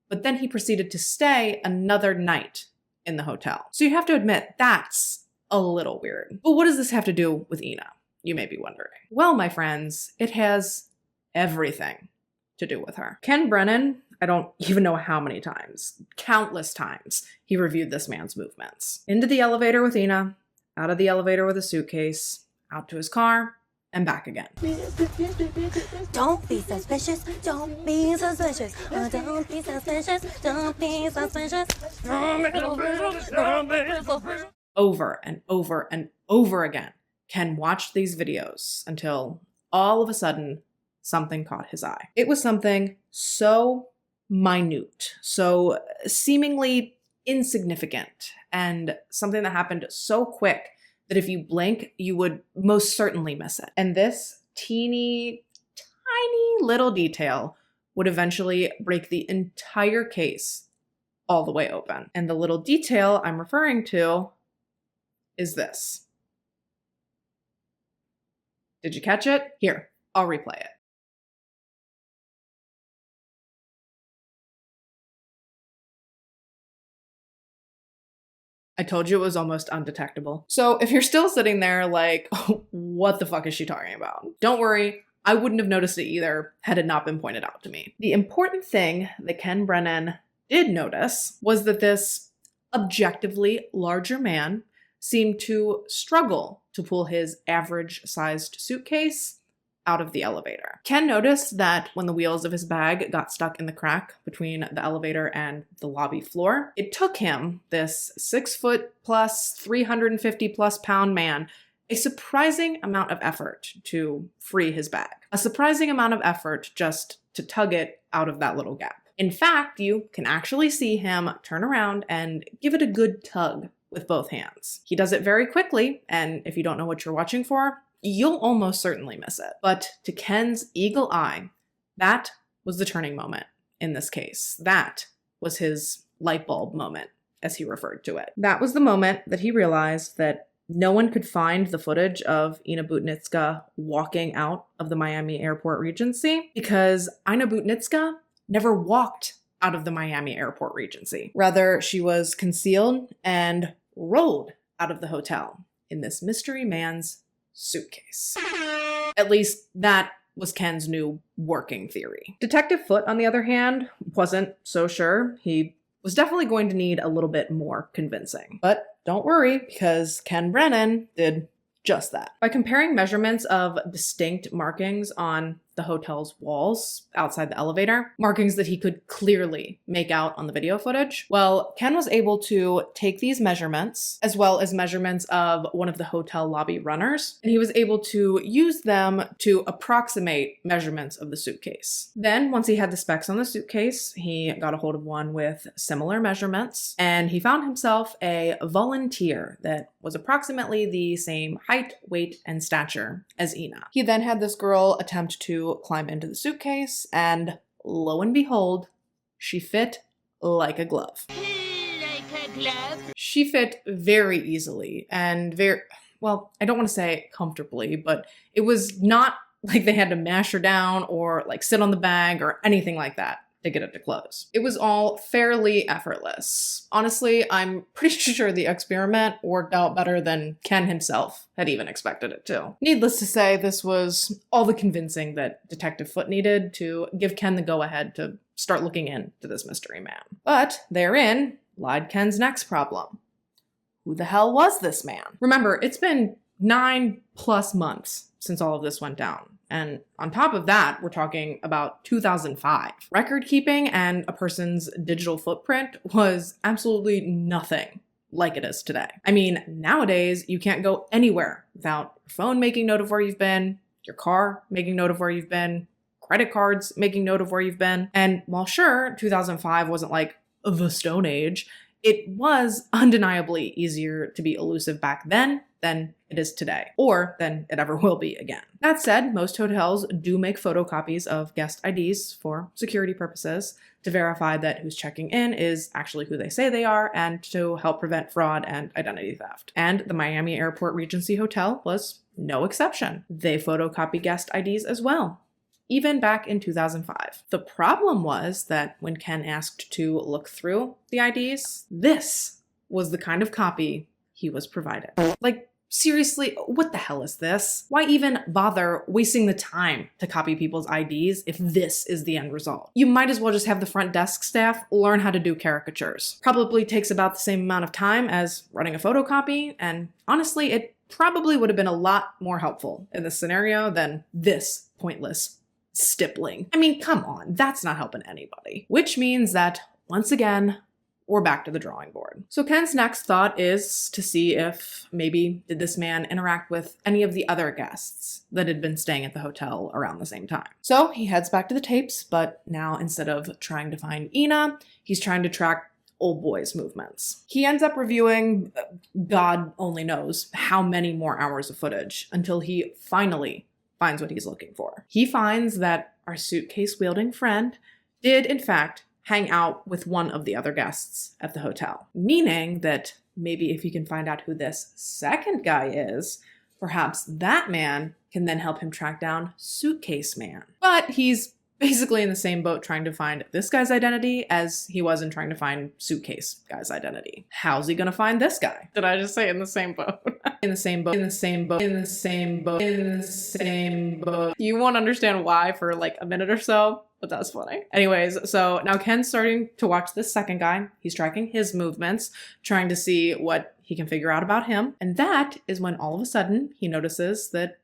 but then he proceeded to stay another night in the hotel. So you have to admit, that's a little weird. But what does this have to do with Ina, you may be wondering? Well, my friends, it has everything to do with her. Ken Brennan, I don't even know how many times, countless times, he reviewed this man's movements. Into the elevator with Ina, out of the elevator with a suitcase, out to his car, and back again. Don't be suspicious, don't be suspicious, don't be suspicious, don't be suspicious. Over and over and over again, Ken watched these videos until all of a sudden, something caught his eye. It was something so minute, so seemingly insignificant, and something that happened so quick that if you blink, you would most certainly miss it. And this teeny, tiny little detail would eventually break the entire case all the way open. And the little detail I'm referring to is this. Did you catch it? Here, I'll replay it. I told you it was almost undetectable. So if you're still sitting there like, oh, what the fuck is she talking about? Don't worry, I wouldn't have noticed it either had it not been pointed out to me. The important thing that Ken Brennan did notice was that this objectively larger man seemed to struggle to pull his average-sized suitcase out of the elevator. Ken noticed that when the wheels of his bag got stuck in the crack between the elevator and the lobby floor, it took him, this 6 foot plus, 350 plus pound man, a surprising amount of effort to free his bag. A surprising amount of effort just to tug it out of that little gap. In fact, you can actually see him turn around and give it a good tug with both hands. He does it very quickly, and if you don't know what you're watching for, you'll almost certainly miss it. But to Ken's eagle eye, that was the turning moment in this case. That was his light bulb moment, as he referred to it. That was the moment that he realized that no one could find the footage of Ina Budnytska walking out of the Miami Airport Regency because Ina Budnytska never walked out of the Miami Airport Regency. Rather, she was concealed and rolled out of the hotel in this mystery man's suitcase. At least that was Ken's new working theory. Detective Foote, on the other hand, wasn't so sure. He was definitely going to need a little bit more convincing. But don't worry, because Ken Brennan did just that. By comparing measurements of distinct markings on the hotel's walls outside the elevator, markings that he could clearly make out on the video footage, well, Ken was able to take these measurements, as well as measurements of one of the hotel lobby runners, and he was able to use them to approximate measurements of the suitcase. Then, once he had the specs on the suitcase, he got a hold of one with similar measurements, and he found himself a volunteer that was approximately the same height, weight, and stature as Ina. He then had this girl attempt to climb into the suitcase, and lo and behold, she fit like a glove. Like a glove? She fit very easily and well, I don't want to say comfortably, but it was not like they had to mash her down or like sit on the bag or anything like that to get it to close. It was all fairly effortless. Honestly, I'm pretty sure the experiment worked out better than Ken himself had even expected it to. Needless to say, this was all the convincing that Detective Foote needed to give Ken the go-ahead to start looking into this mystery man. But therein lied Ken's next problem. Who the hell was this man? Remember, it's been 9+ months since all of this went down. And on top of that, we're talking about 2005. Record keeping and a person's digital footprint was absolutely nothing like it is today. I mean, nowadays, you can't go anywhere without your phone making note of where you've been, your car making note of where you've been, credit cards making note of where you've been. And while sure, 2005 wasn't like the Stone Age, it was undeniably easier to be elusive back then than it is today, or than it ever will be again. That said, most hotels do make photocopies of guest IDs for security purposes to verify that who's checking in is actually who they say they are and to help prevent fraud and identity theft. And the Miami Airport Regency Hotel was no exception. They photocopy guest IDs as well, even back in 2005. The problem was that when Ken asked to look through the IDs, this was the kind of copy he was provided. Like, seriously, what the hell is this? Why even bother wasting the time to copy people's IDs if this is the end result? You might as well just have the front desk staff learn how to do caricatures. Probably takes about the same amount of time as running a photocopy, and honestly, it probably would have been a lot more helpful in this scenario than this pointless stippling. I mean, come on, that's not helping anybody. Which means that, once again, we're back to the drawing board. So Ken's next thought is to see if maybe did this man interact with any of the other guests that had been staying at the hotel around the same time. So he heads back to the tapes, but now instead of trying to find Ina, he's trying to track old boy's movements. He ends up reviewing, God only knows how many more hours of footage until he finally finds what he's looking for. He finds that our suitcase-wielding friend did, in fact, hang out with one of the other guests at the hotel. Meaning that maybe if he can find out who this second guy is, perhaps that man can then help him track down Suitcase Man. But he's basically in the same boat trying to find this guy's identity as he was in trying to find Suitcase guy's identity. How's he gonna find this guy? Did I just say in the same boat? In the same boat, in the same boat, in the same boat, in the same boat. You won't understand why for like a minute or so, but that's funny. Anyways, so now Ken's starting to watch this second guy. He's tracking his movements, trying to see what he can figure out about him. And that is when all of a sudden he notices that,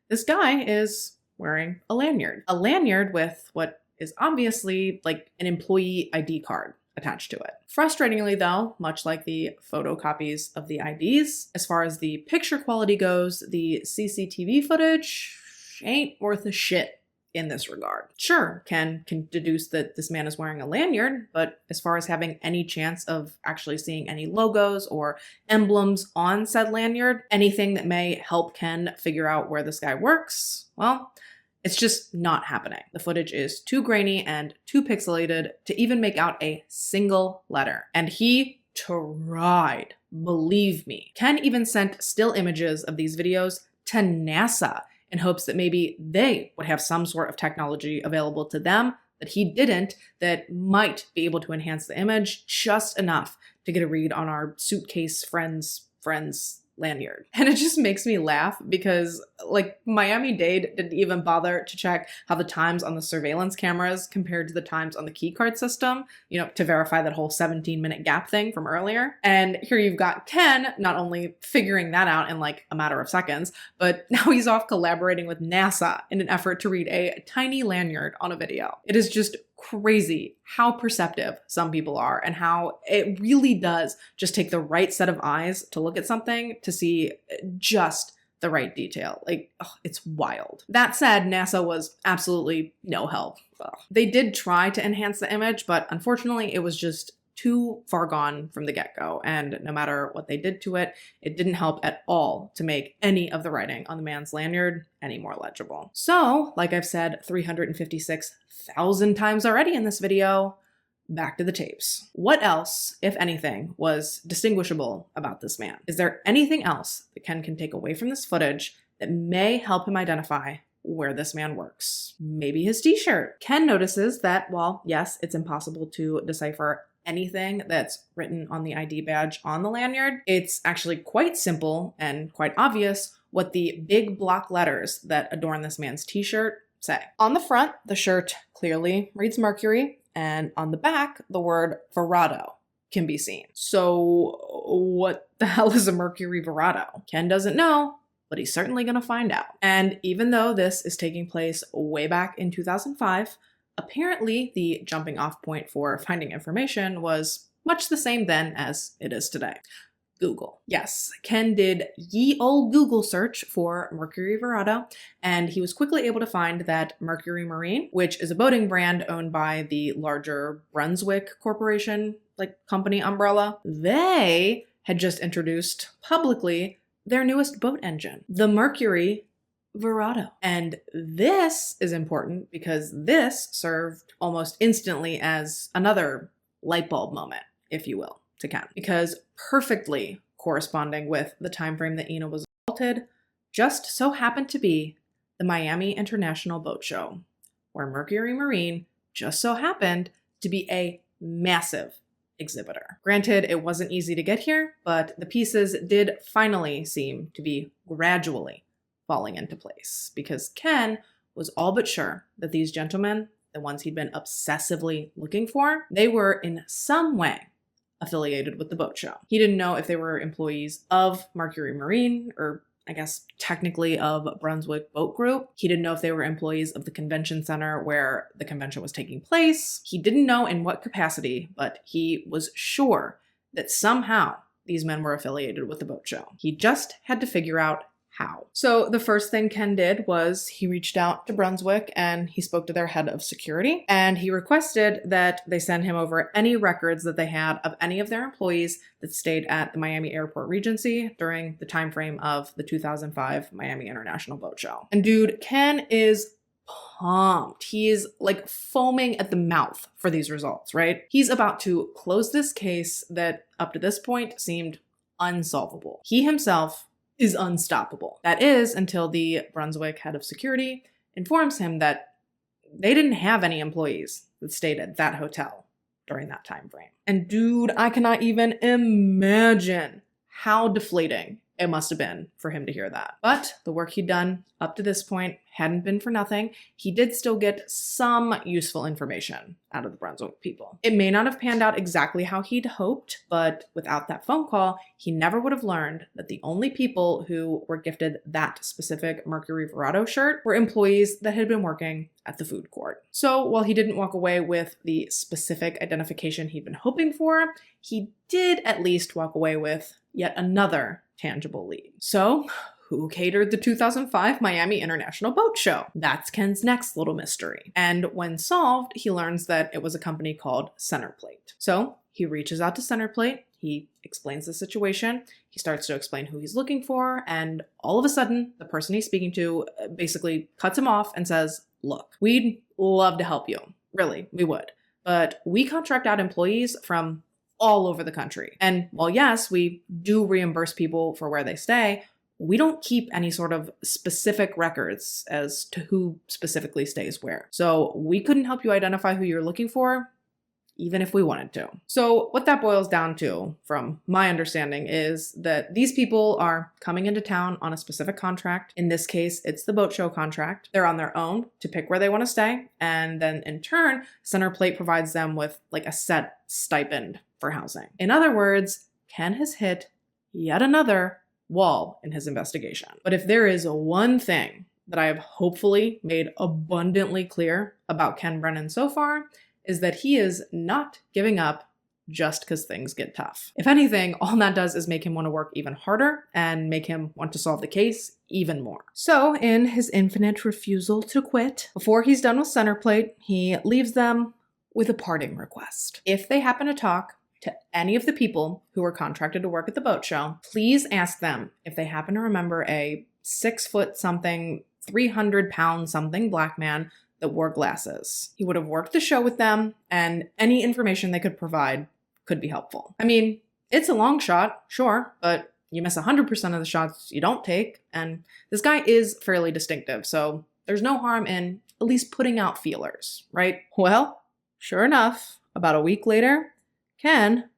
this guy is wearing a lanyard. A lanyard with what is obviously like an employee ID card attached to it. Frustratingly though, much like the photocopies of the IDs, as far as the picture quality goes, the CCTV footage ain't worth a shit in this regard. Sure, Ken can deduce that this man is wearing a lanyard, but as far as having any chance of actually seeing any logos or emblems on said lanyard, anything that may help Ken figure out where this guy works, well, it's just not happening. The footage is too grainy and too pixelated to even make out a single letter. And he tried, believe me. Ken even sent still images of these videos to NASA in hopes that maybe they would have some sort of technology available to them that he didn't, that might be able to enhance the image just enough to get a read on our suitcase friend's lanyard. And it just makes me laugh because like Miami-Dade didn't even bother to check how the times on the surveillance cameras compared to the times on the key card system, you know, to verify that whole 17-minute gap thing from earlier. And here you've got Ken not only figuring that out in like a matter of seconds, but now he's off collaborating with NASA in an effort to read a tiny lanyard on a video. It is just crazy how perceptive some people are and how it really does just take the right set of eyes to look at something to see just the right detail. Like, oh, it's wild. That said, NASA was absolutely no help. Ugh. They did try to enhance the image, but unfortunately it was just too far gone from the get-go, and no matter what they did to it, it didn't help at all to make any of the writing on the man's lanyard any more legible. So, like I've said 356,000 times already in this video, back to the tapes. What else, if anything, was distinguishable about this man? Is there anything else that Ken can take away from this footage that may help him identify where this man works? Maybe his t-shirt. Ken notices that, while yes, it's impossible to decipher anything that's written on the ID badge on the lanyard, it's actually quite simple and quite obvious what the big block letters that adorn this man's t-shirt say. On the front, the shirt clearly reads Mercury, and on the back, the word Verado can be seen. So what the hell is a Mercury Verado? Ken doesn't know, but he's certainly gonna find out. And even though this is taking place way back in 2005, apparently the jumping off point for finding information was much the same then as it is today. Google. Yes, Ken did ye old Google search for Mercury Verado, and he was quickly able to find that Mercury Marine, which is a boating brand owned by the larger Brunswick Corporation, like company umbrella, they had just introduced publicly their newest boat engine, the Mercury Verado. And this is important because this served almost instantly as another light bulb moment, if you will, to Ken, because perfectly corresponding with the time frame that Ina was assaulted just so happened to be the Miami International Boat Show, where Mercury Marine just so happened to be a massive exhibitor. Granted, it wasn't easy to get here, but the pieces did finally seem to be gradually falling into place, because Ken was all but sure that these gentlemen, the ones he'd been obsessively looking for, they were in some way affiliated with the boat show. He didn't know if they were employees of Mercury Marine, or I guess technically of Brunswick Boat Group. He didn't know if they were employees of the convention center where the convention was taking place. He didn't know in what capacity, but he was sure that somehow these men were affiliated with the boat show. He just had to figure out how. So the first thing Ken did was he reached out to Brunswick and he spoke to their head of security, and he requested that they send him over any records that they had of any of their employees that stayed at the Miami Airport Regency during the time frame of the 2005 Miami International Boat Show. And dude, Ken is pumped. He's like foaming at the mouth for these results, right? He's about to close this case that up to this point seemed unsolvable. He himself is unstoppable. That is, until the Brunswick head of security informs him that they didn't have any employees that stayed at that hotel during that time frame. And dude, I cannot even imagine how deflating it must have been for him to hear that. But the work he'd done up to this point hadn't been for nothing. He did still get some useful information out of the Brunswick people. It may not have panned out exactly how he'd hoped, but without that phone call, he never would have learned that the only people who were gifted that specific Mercury Verado shirt were employees that had been working at the food court. So while he didn't walk away with the specific identification he'd been hoping for, he did at least walk away with yet another tangible lead. So, who catered the 2005 Miami International Boat Show? That's Ken's next little mystery. And when solved, he learns that it was a company called Centerplate. So he reaches out to Centerplate, he explains the situation, he starts to explain who he's looking for, and all of a sudden, the person he's speaking to basically cuts him off and says, "Look, we'd love to help you. Really, we would. But we contract out employees from all over the country. And while yes, we do reimburse people for where they stay, we don't keep any sort of specific records as to who specifically stays where. So we couldn't help you identify who you're looking for even if we wanted to. So what that boils down to, from my understanding, is that these people are coming into town on a specific contract. In this case, it's the boat show contract. They're on their own to pick where they want to stay. And then in turn, Centerplate provides them with like a set stipend for housing. In other words, Ken has hit yet another wall in his investigation. But if there is one thing that I have hopefully made abundantly clear about Ken Brennan so far, is that he is not giving up just because things get tough. If anything, all that does is make him want to work even harder and make him want to solve the case even more. So in his infinite refusal to quit, before he's done with Centerplate, he leaves them with a parting request. If they happen to talk to any of the people who are contracted to work at the boat show, please ask them if they happen to remember a 6 foot something, 300-pound something black man that wore glasses. He would have worked the show with them, and any information they could provide could be helpful. I mean, it's a long shot, sure, but you miss 100% of the shots you don't take, and this guy is fairly distinctive, so there's no harm in at least putting out feelers, right? Well, sure enough, about a week later, Ken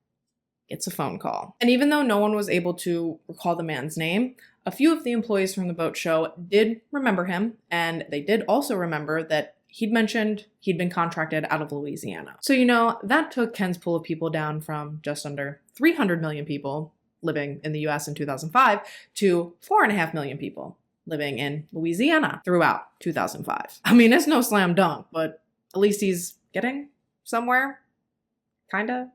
gets a phone call. And even though no one was able to recall the man's name, a few of the employees from the boat show did remember him, and they did also remember that he'd mentioned he'd been contracted out of Louisiana. So, that took Ken's pool of people down from just under 300 million people living in the US in 2005 to 4.5 million people living in Louisiana throughout 2005. I mean, it's no slam dunk, but at least he's getting somewhere. Kinda.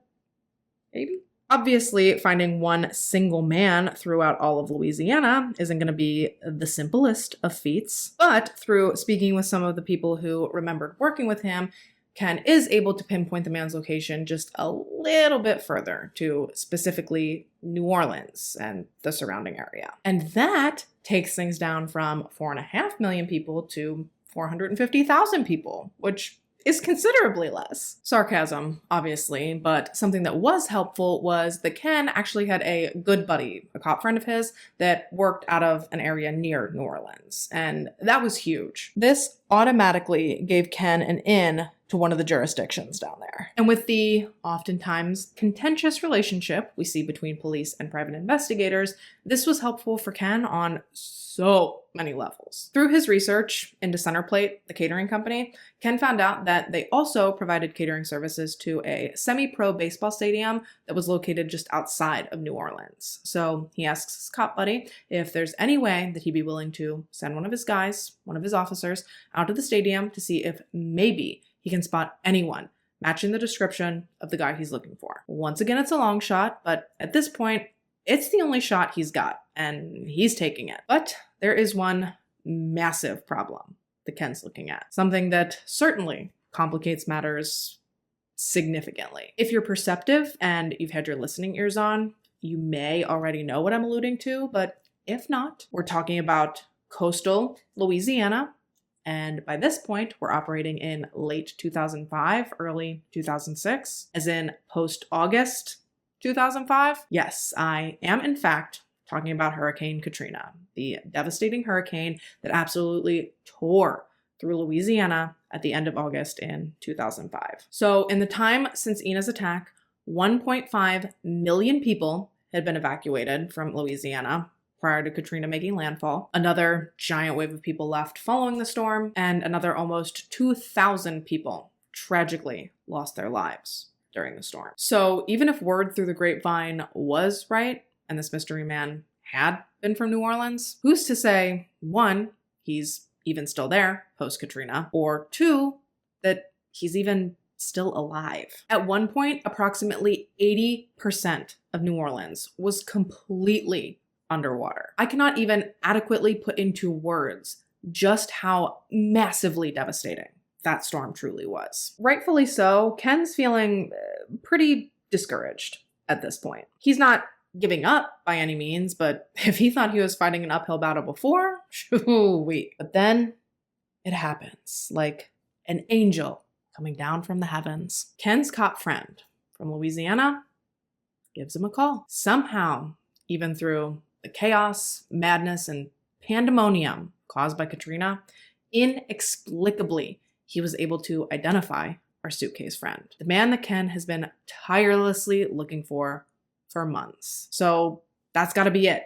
Maybe. Obviously, finding one single man throughout all of Louisiana isn't going to be the simplest of feats, but through speaking with some of the people who remembered working with him, Ken is able to pinpoint the man's location just a little bit further to specifically New Orleans and the surrounding area. And that takes things down from 4.5 million people to 450,000 people, which is considerably less. Sarcasm, obviously, but something that was helpful was that Ken actually had a good buddy, a cop friend of his, that worked out of an area near New Orleans, and that was huge. This automatically gave Ken an in to one of the jurisdictions down there. And with the oftentimes contentious relationship we see between police and private investigators, this was helpful for Ken on so many levels. Through his research into Centerplate, the catering company, Ken found out that they also provided catering services to a semi-pro baseball stadium that was located just outside of New Orleans. So he asks his cop buddy if there's any way that he'd be willing to send one of his guys, one of his officers, out to the stadium to see if maybe he can spot anyone matching the description of the guy he's looking for. Once again, it's a long shot, but at this point, it's the only shot he's got, and he's taking it. But there is one massive problem that Ken's looking at, something that certainly complicates matters significantly. If you're perceptive and you've had your listening ears on, you may already know what I'm alluding to, but if not, we're talking about coastal Louisiana. And by this point, we're operating in late 2005, early 2006, as in post-August 2005. Yes, I am in fact talking about Hurricane Katrina, the devastating hurricane that absolutely tore through Louisiana at the end of August in 2005. So in the time since Ina's attack, 1.5 million people had been evacuated from Louisiana prior to Katrina making landfall. Another giant wave of people left following the storm, and another almost 2,000 people tragically lost their lives during the storm. So even if word through the grapevine was right, and this mystery man had been from New Orleans, who's to say, one, he's even still there post-Katrina, or two, that he's even still alive. At one point, approximately 80% of New Orleans was completely underwater. I cannot even adequately put into words just how massively devastating that storm truly was. Rightfully so, Ken's feeling pretty discouraged at this point. He's not giving up by any means, but if he thought he was fighting an uphill battle before, shoo-wee. But then it happens, like an angel coming down from the heavens. Ken's cop friend from Louisiana gives him a call. Somehow, even through the chaos, madness, and pandemonium caused by Katrina, inexplicably, he was able to identify our Suitcase friend, the man that Ken has been tirelessly looking for months. So that's got to be it.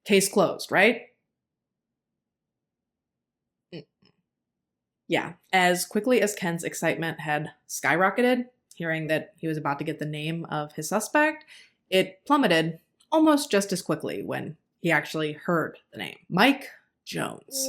Case closed, right? Yeah, as quickly as Ken's excitement had skyrocketed, hearing that he was about to get the name of his suspect, it plummeted almost just as quickly when he actually heard the name. Mike Jones.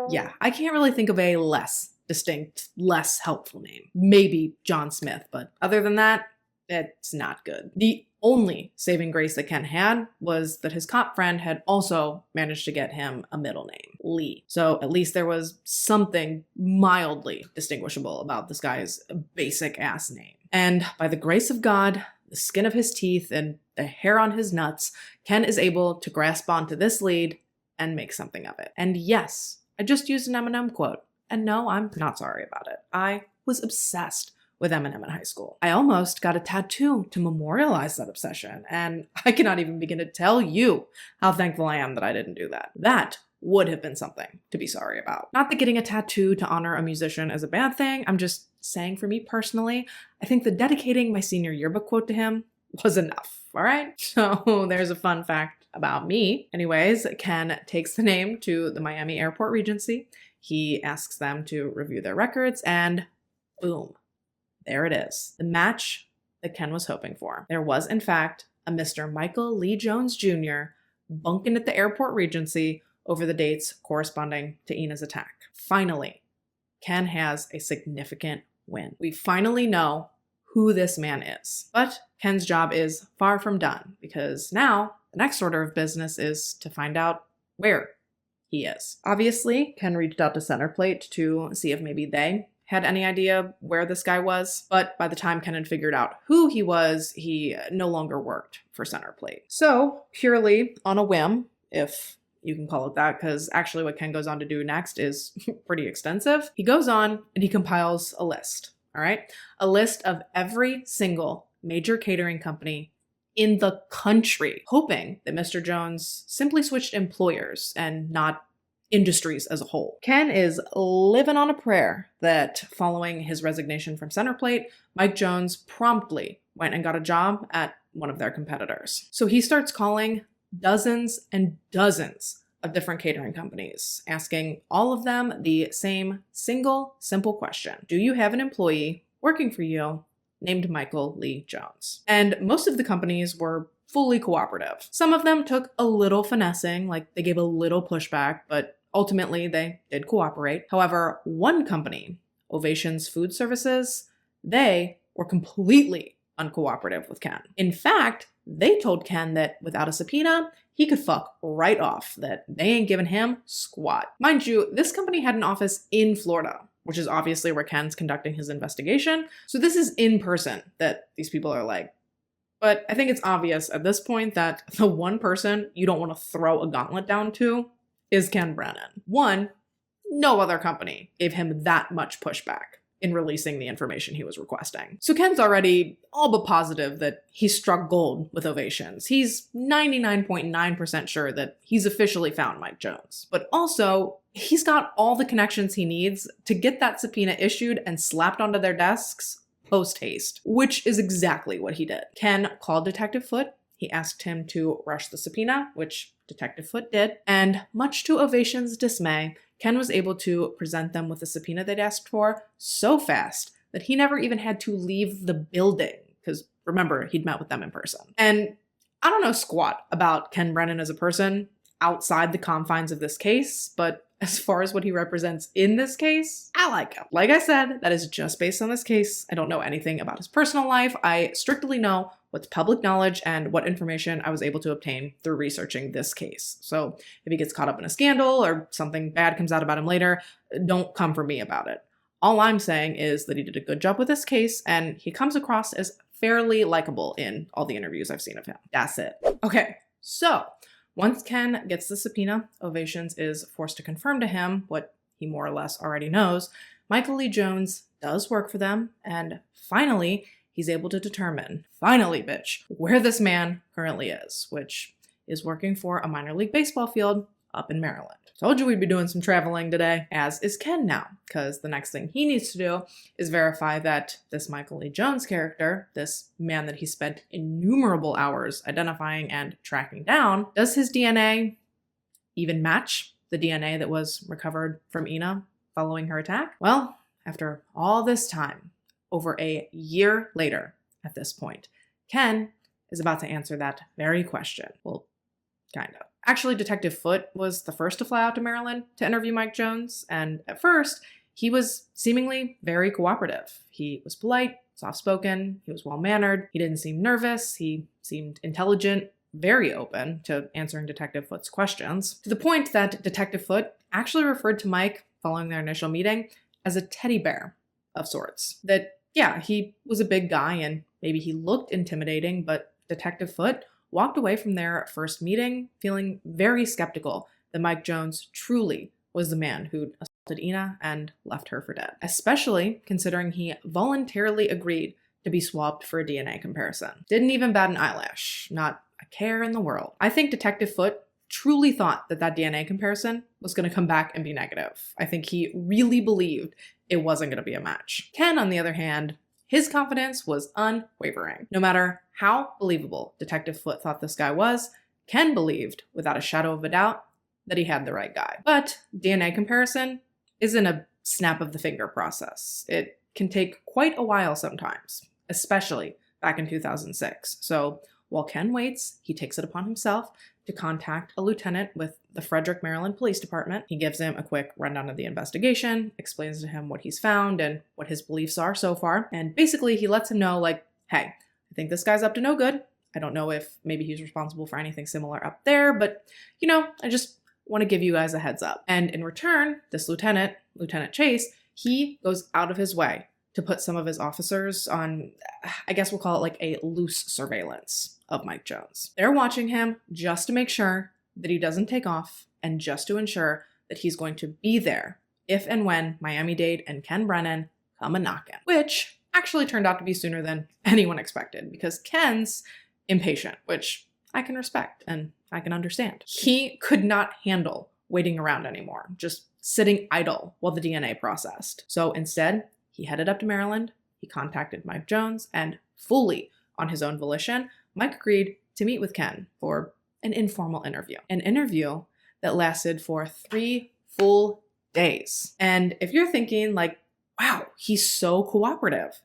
Yeah, I can't really think of a less distinct, less helpful name. Maybe John Smith, but other than that, it's not good. The only saving grace that Ken had was that his cop friend had also managed to get him a middle name, Lee. So at least there was something mildly distinguishable about this guy's basic ass name. And by the grace of God, the skin of his teeth, and the hair on his nuts, Ken is able to grasp onto this lead and make something of it. And yes, I just used an Eminem quote. And no, I'm not sorry about it. I was obsessed with Eminem in high school. I almost got a tattoo to memorialize that obsession, and I cannot even begin to tell you how thankful I am that I didn't do that. That would have been something to be sorry about. Not that getting a tattoo to honor a musician is a bad thing, I'm just saying for me personally, I think that dedicating my senior yearbook quote to him was enough, all right? So there's a fun fact about me. Anyways, Ken takes the name to the Miami Airport Regency. He asks them to review their records, and boom. There it is, the match that Ken was hoping for. There was, in fact, a Mr. Michael Lee Jones Jr. bunking at the Airport Regency over the dates corresponding to Ina's attack. Finally, Ken has a significant win. We finally know who this man is. But Ken's job is far from done, because now the next order of business is to find out where he is. Obviously, Ken reached out to Centerplate to see if maybe they had any idea where this guy was, but by the time Ken had figured out who he was, he no longer worked for Centerplate. So, purely on a whim, if you can call it that, because actually what Ken goes on to do next is pretty extensive, he goes on and he compiles a list, all right? A list of every single major catering company in the country, hoping that Mr. Jones simply switched employers and not industries as a whole. Ken is living on a prayer that following his resignation from Centerplate, Mike Jones promptly went and got a job at one of their competitors. So he starts calling dozens and dozens of different catering companies, asking all of them the same single, simple question. Do you have an employee working for you named Michael Lee Jones? And most of the companies were fully cooperative. Some of them took a little finessing, like they gave a little pushback, but ultimately, they did cooperate. However, one company, Ovation's Food Services, they were completely uncooperative with Ken. In fact, they told Ken that without a subpoena, he could fuck right off, that they ain't giving him squat. Mind you, this company had an office in Florida, which is obviously where Ken's conducting his investigation. So this is in person that these people are like. But I think it's obvious at this point that the one person you don't want to throw a gauntlet down to is Ken Brennan. One, no other company gave him that much pushback in releasing the information he was requesting. So Ken's already all but positive that he struck gold with Ovations. He's 99.9% sure that he's officially found Mike Jones. But also, he's got all the connections he needs to get that subpoena issued and slapped onto their desks post-haste, which is exactly what he did. Ken called Detective Foote. He asked him to rush the subpoena, which Detective Foote did, and much to Ovation's dismay, Ken was able to present them with the subpoena they'd asked for so fast that he never even had to leave the building, because remember, he'd met with them in person. And I don't know squat about Ken Brennan as a person outside the confines of this case, but as far as what he represents in this case, I like him. Like I said, that is just based on this case. I don't know anything about his personal life. I strictly know what's public knowledge and what information I was able to obtain through researching this case. So if he gets caught up in a scandal or something bad comes out about him later, don't come for me about it. All I'm saying is that he did a good job with this case and he comes across as fairly likable in all the interviews I've seen of him. That's it. Okay, so once Ken gets the subpoena, Ovations is forced to confirm to him what he more or less already knows. Michael Lee Jones does work for them, and finally, he's able to determine, finally, bitch, where this man currently is, which is working for a minor league baseball field up in Maryland. Told you we'd be doing some traveling today, as is Ken now, because the next thing he needs to do is verify that this Michael Lee Jones character, this man that he spent innumerable hours identifying and tracking down, does his DNA even match the DNA that was recovered from Ina following her attack? Well, after all this time, over a year later at this point, Ken is about to answer that very question. Well, kind of. Actually, Detective Foote was the first to fly out to Maryland to interview Mike Jones, and at first, he was seemingly very cooperative. He was polite, soft-spoken, he was well-mannered, he didn't seem nervous, he seemed intelligent, very open to answering Detective Foote's questions, to the point that Detective Foote actually referred to Mike, following their initial meeting, as a teddy bear of sorts. That, yeah, he was a big guy and maybe he looked intimidating, but Detective Foote walked away from their first meeting feeling very skeptical that Mike Jones truly was the man who'd assaulted Ina and left her for dead, especially considering he voluntarily agreed to be swabbed for a DNA comparison. Didn't even bat an eyelash, not a care in the world. I think Detective Foote truly thought that that DNA comparison was going to come back and be negative. I think he really believed it wasn't going to be a match. Ken, on the other hand, his confidence was unwavering. No matter how believable Detective Foote thought this guy was, Ken believed, without a shadow of a doubt, that he had the right guy. But DNA comparison isn't a snap of the finger process. It can take quite a while sometimes, especially back in 2006. So while Ken waits, he takes it upon himself to contact a lieutenant with the Frederick, Maryland Police Department. He gives him a quick rundown of the investigation, explains to him what he's found and what his beliefs are so far, and basically he lets him know, like, hey, I think this guy's up to no good. I don't know if maybe he's responsible for anything similar up there, but, you know, I just want to give you guys a heads up. And in return, this lieutenant, Lieutenant Chase, he goes out of his way to put some of his officers on, I guess we'll call it like a loose surveillance of Mike Jones. They're watching him just to make sure that he doesn't take off and just to ensure that he's going to be there if and when Miami-Dade and Ken Brennan come a knockin', which actually turned out to be sooner than anyone expected because Ken's impatient, which I can respect and I can understand. He could not handle waiting around anymore, just sitting idle while the DNA processed. So instead, he headed up to Maryland, he contacted Mike Jones, and fully on his own volition, Mike agreed to meet with Ken for an informal interview. An interview that lasted for 3 full days. And if you're thinking like, wow, he's so cooperative,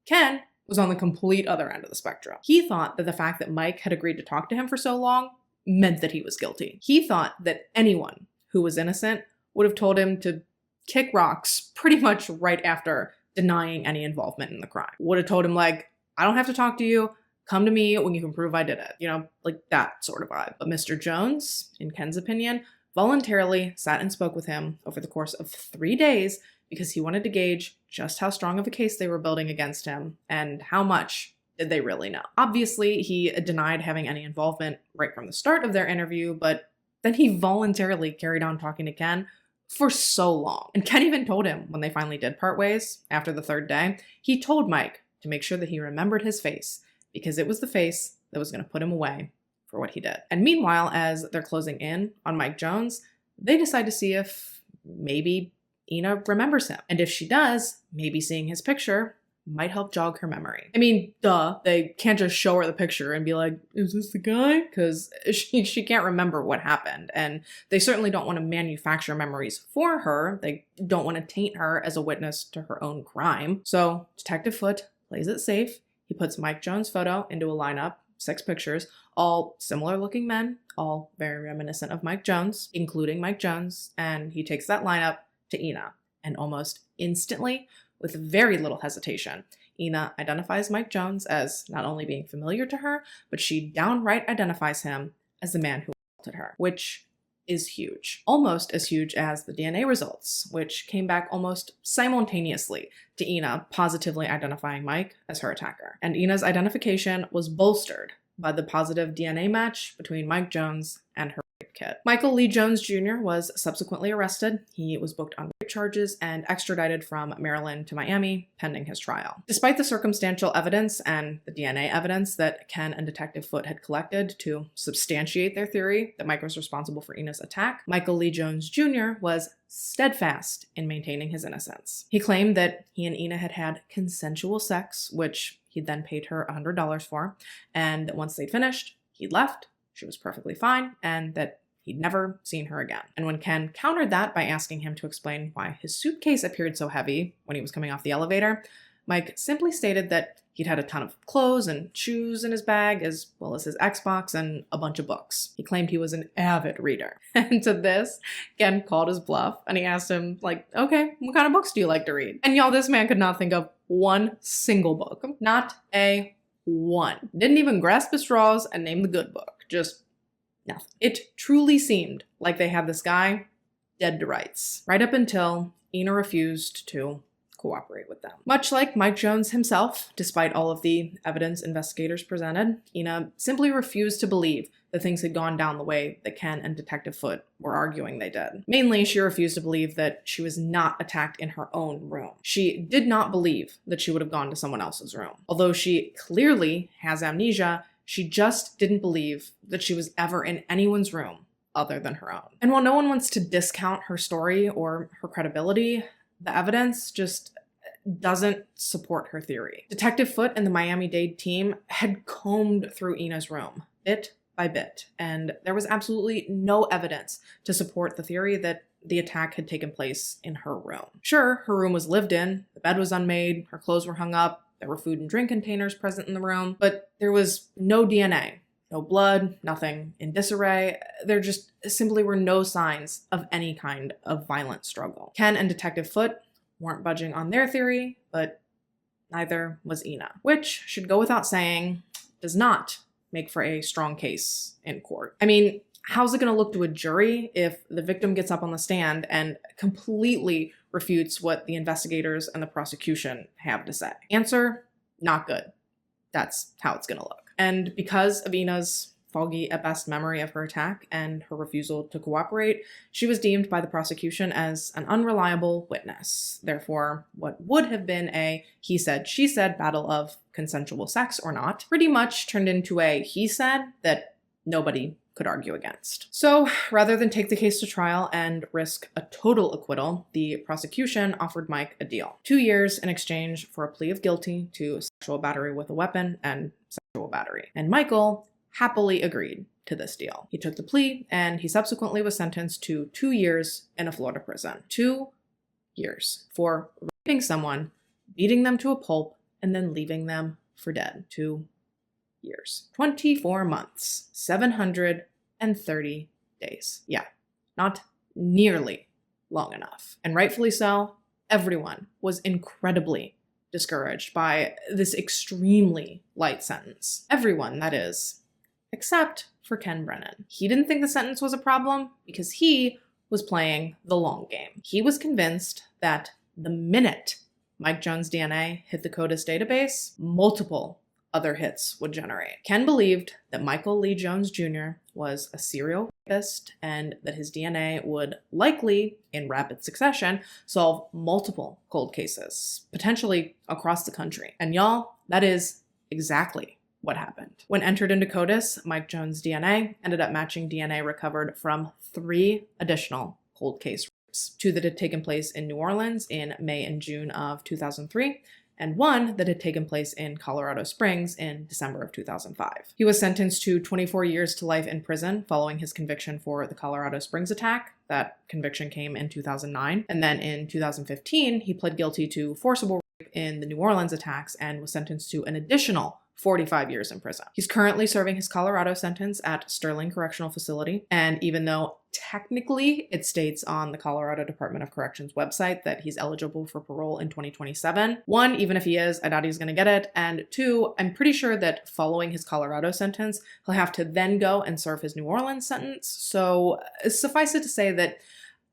Ken was on the complete other end of the spectrum. He thought that the fact that Mike had agreed to talk to him for so long meant that he was guilty. He thought that anyone who was innocent would have told him to kick rocks pretty much right after denying any involvement in the crime. Would have told him like, I don't have to talk to you. Come to me when you can prove I did it. You know, like that sort of vibe. But Mr. Jones, in Ken's opinion, voluntarily sat and spoke with him over the course of 3 days because he wanted to gauge just how strong of a case they were building against him and how much did they really know. Obviously, he denied having any involvement right from the start of their interview, but then he voluntarily carried on talking to Ken for so long. And Ken even told him when they finally did part ways after the 3rd day, he told Mike to make sure that he remembered his face because it was the face that was going to put him away for what he did. And meanwhile, as they're closing in on Mike Jones, they decide to see if maybe Ina remembers him. And if she does, maybe seeing his picture might help jog her memory. I mean, duh, they can't just show her the picture and be like, is this the guy? Because she can't remember what happened. And they certainly don't want to manufacture memories for her. They don't want to taint her as a witness to her own crime. So Detective Foote plays it safe. He puts Mike Jones' photo into a lineup, 6 pictures, all similar looking men, all very reminiscent of Mike Jones, including Mike Jones. And he takes that lineup to Ina. And almost instantly, with very little hesitation, Ina identifies Mike Jones as not only being familiar to her, but she downright identifies him as the man who assaulted her, which is huge. Almost as huge as the DNA results, which came back almost simultaneously to Ina positively identifying Mike as her attacker. And Ina's identification was bolstered by the positive DNA match between Mike Jones and her kit. Michael Lee Jones Jr. was subsequently arrested. He was booked on rape charges and extradited from Maryland to Miami pending his trial. Despite the circumstantial evidence and the DNA evidence that Ken and Detective Foote had collected to substantiate their theory that Mike was responsible for Ina's attack, Michael Lee Jones Jr. was steadfast in maintaining his innocence. He claimed that he and Ina had had consensual sex, which he'd then paid her $100 for, and that once they'd finished, he'd left, she was perfectly fine, and that he'd never seen her again. And when Ken countered that by asking him to explain why his suitcase appeared so heavy when he was coming off the elevator, Mike simply stated that he'd had a ton of clothes and shoes in his bag, as well as his Xbox and a bunch of books. He claimed he was an avid reader. And to this, Ken called his bluff, and he asked him, like, okay, what kind of books do you like to read? And y'all, this man could not think of one single book. Not a one. Didn't even grasp his straws and name the good book. Just nothing. It truly seemed like they had this guy dead to rights, right up until Ina refused to cooperate with them. Much like Mike Jones himself, despite all of the evidence investigators presented, Ina simply refused to believe that things had gone down the way that Ken and Detective Foote were arguing they did. Mainly, she refused to believe that she was not attacked in her own room. She did not believe that she would have gone to someone else's room. Although she clearly has amnesia, she just didn't believe that she was ever in anyone's room other than her own. And while no one wants to discount her story or her credibility, the evidence just doesn't support her theory. Detective Foote and the Miami-Dade team had combed through Ina's room, bit by bit, and there was absolutely no evidence to support the theory that the attack had taken place in her room. Sure, her room was lived in, the bed was unmade, her clothes were hung up, there were food and drink containers present in the room, but there was no DNA, no blood, nothing in disarray. There just simply were no signs of any kind of violent struggle. Ken and Detective Foote weren't budging on their theory, but neither was Ina, which, should go without saying, does not make for a strong case in court. I mean, how's it going to look to a jury if the victim gets up on the stand and completely refutes what the investigators and the prosecution have to say? Answer, not good. That's how it's going to look. And because of Ina's foggy at best memory of her attack and her refusal to cooperate, she was deemed by the prosecution as an unreliable witness. Therefore, what would have been a he said, she said battle of consensual sex or not pretty much turned into a he said that nobody could argue against. So rather than take the case to trial and risk a total acquittal, the prosecution offered Mike a deal. 2 years in exchange for a plea of guilty to sexual battery with a weapon and sexual battery. And Michael happily agreed to this deal. He took the plea, and he subsequently was sentenced to 2 years in a Florida prison. 2 years for raping someone, beating them to a pulp, and then leaving them for dead. 2 years. 24 months. 730 days. Yeah, not nearly long enough. And rightfully so, everyone was incredibly discouraged by this extremely light sentence. Everyone, that is. Except for Ken Brennan. He didn't think the sentence was a problem because he was playing the long game. He was convinced that the minute Mike Jones' DNA hit the CODIS database, multiple other hits would generate. Ken believed that Michael Lee Jones Jr. was a serial rapist and that his DNA would likely, in rapid succession, solve multiple cold cases, potentially across the country. And y'all, that is exactly what happened. When entered into CODIS, Mike Jones' DNA ended up matching DNA recovered from 3 additional cold case rapes, 2 that had taken place in New Orleans in May and June of 2003, and 1 that had taken place in Colorado Springs in December of 2005. He was sentenced to 24 years to life in prison following his conviction for the Colorado Springs attack. That conviction came in 2009. And then in 2015, he pled guilty to forcible rape in the New Orleans attacks and was sentenced to an additional 45 years in prison. He's currently serving his Colorado sentence at Sterling Correctional Facility, and even though technically it states on the Colorado Department of Corrections website that he's eligible for parole in 2027, 1, even if he is, I doubt he's going to get it, and 2, I'm pretty sure that following his Colorado sentence, he'll have to then go and serve his New Orleans sentence, so suffice it to say that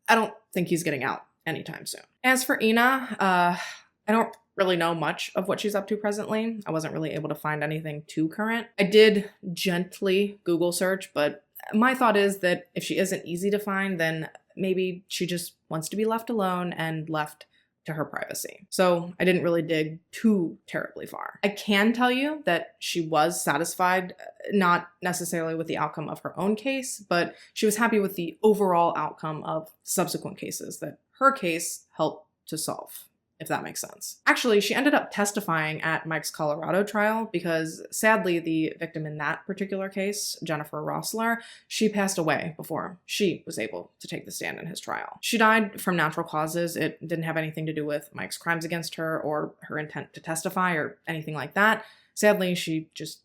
I don't think he's getting out anytime soon. As for Ina, I don't really know much of what she's up to presently. I wasn't really able to find anything too current. I did gently Google search, but my thought is that if she isn't easy to find, then maybe she just wants to be left alone and left to her privacy. So I didn't really dig too terribly far. I can tell you that she was satisfied, not necessarily with the outcome of her own case, but she was happy with the overall outcome of subsequent cases that her case helped to solve, if that makes sense. Actually, she ended up testifying at Mike's Colorado trial because sadly, the victim in that particular case, Jennifer Rossler, she passed away before she was able to take the stand in his trial. She died from natural causes. It didn't have anything to do with Mike's crimes against her or her intent to testify or anything like that. Sadly, she just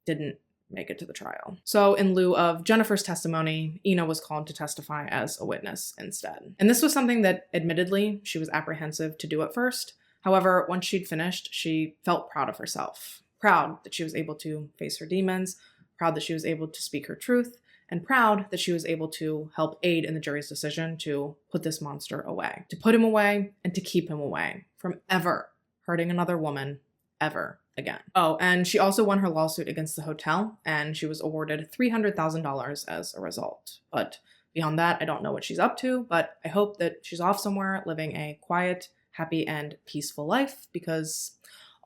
didn't make it to the trial. So in lieu of Jennifer's testimony, Ina was called to testify as a witness instead. And this was something that admittedly she was apprehensive to do at first. However, once she'd finished, she felt proud of herself. Proud that she was able to face her demons, proud that she was able to speak her truth, and proud that she was able to help aid in the jury's decision to put this monster away. To put him away and to keep him away from ever hurting another woman ever again. Oh, and she also won her lawsuit against the hotel, and she was awarded $300,000 as a result. But beyond that, I don't know what she's up to, but I hope that she's off somewhere living a quiet, happy, and peaceful life, because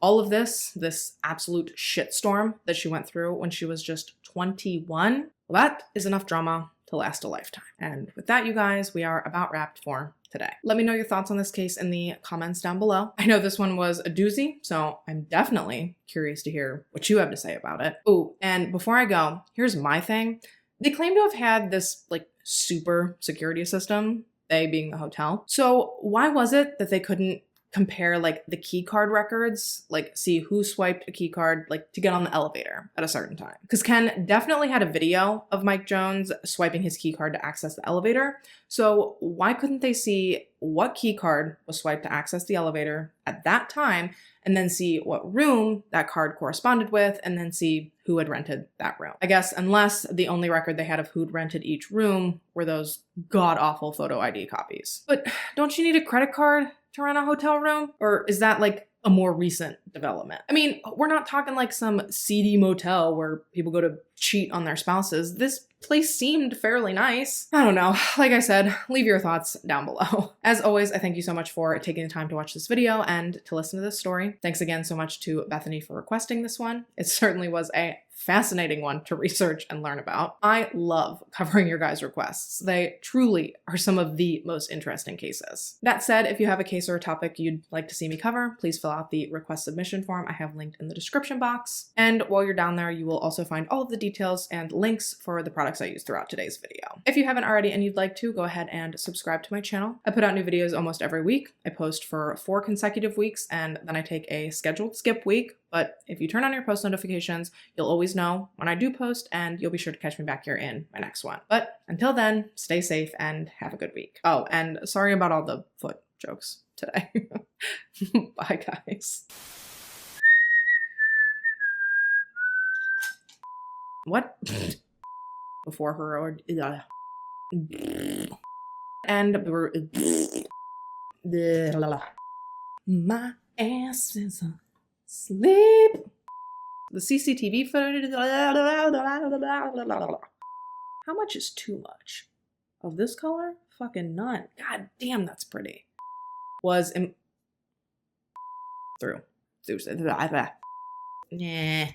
all of this absolute shitstorm that she went through when she was just 21, well, that is enough drama to last a lifetime. And with that, you guys, we are about wrapped for today. Let me know your thoughts on this case in the comments down below. I know this one was a doozy, so I'm definitely curious to hear what you have to say about it. Oh, and before I go, here's my thing. They claim to have had this like super security system, they being the hotel. So why was it that they couldn't compare like the key card records, like see who swiped a key card like to get on the elevator at a certain time? Because Ken definitely had a video of Mike Jones swiping his key card to access the elevator. So why couldn't they see what key card was swiped to access the elevator at that time, and then see what room that card corresponded with, and then see who had rented that room? I guess unless the only record they had of who'd rented each room were those god-awful photo ID copies. But don't you need a credit card to rent a hotel room? Or is that like a more recent development? I mean, we're not talking like some seedy motel where people go to cheat on their spouses. This place seemed fairly nice. I don't know. Like I said, leave your thoughts down below. As always, I thank you so much for taking the time to watch this video and to listen to this story. Thanks again so much to Bethany for requesting this one. It certainly was a fascinating one to research and learn about. I love covering your guys' requests. They truly are some of the most interesting cases. That said, if you have a case or a topic you'd like to see me cover, please fill out the request submission form I have linked in the description box. And while you're down there, you will also find all of the details and links for the products I used throughout today's video. If you haven't already and you'd like to, go ahead and subscribe to my channel. I put out new videos almost every week. I post for 4 consecutive weeks, and then I take a scheduled skip week. But if you turn on your post notifications, you'll always know when I do post, and you'll be sure to catch me back here in my next one. But until then, stay safe and have a good week. Oh, and sorry about all the foot jokes today. Bye, guys. What? Before her or and my ass is asleep. The CCTV footage. How much is too much? Of this color? Fucking none. God damn, that's pretty. Was through. Yeah.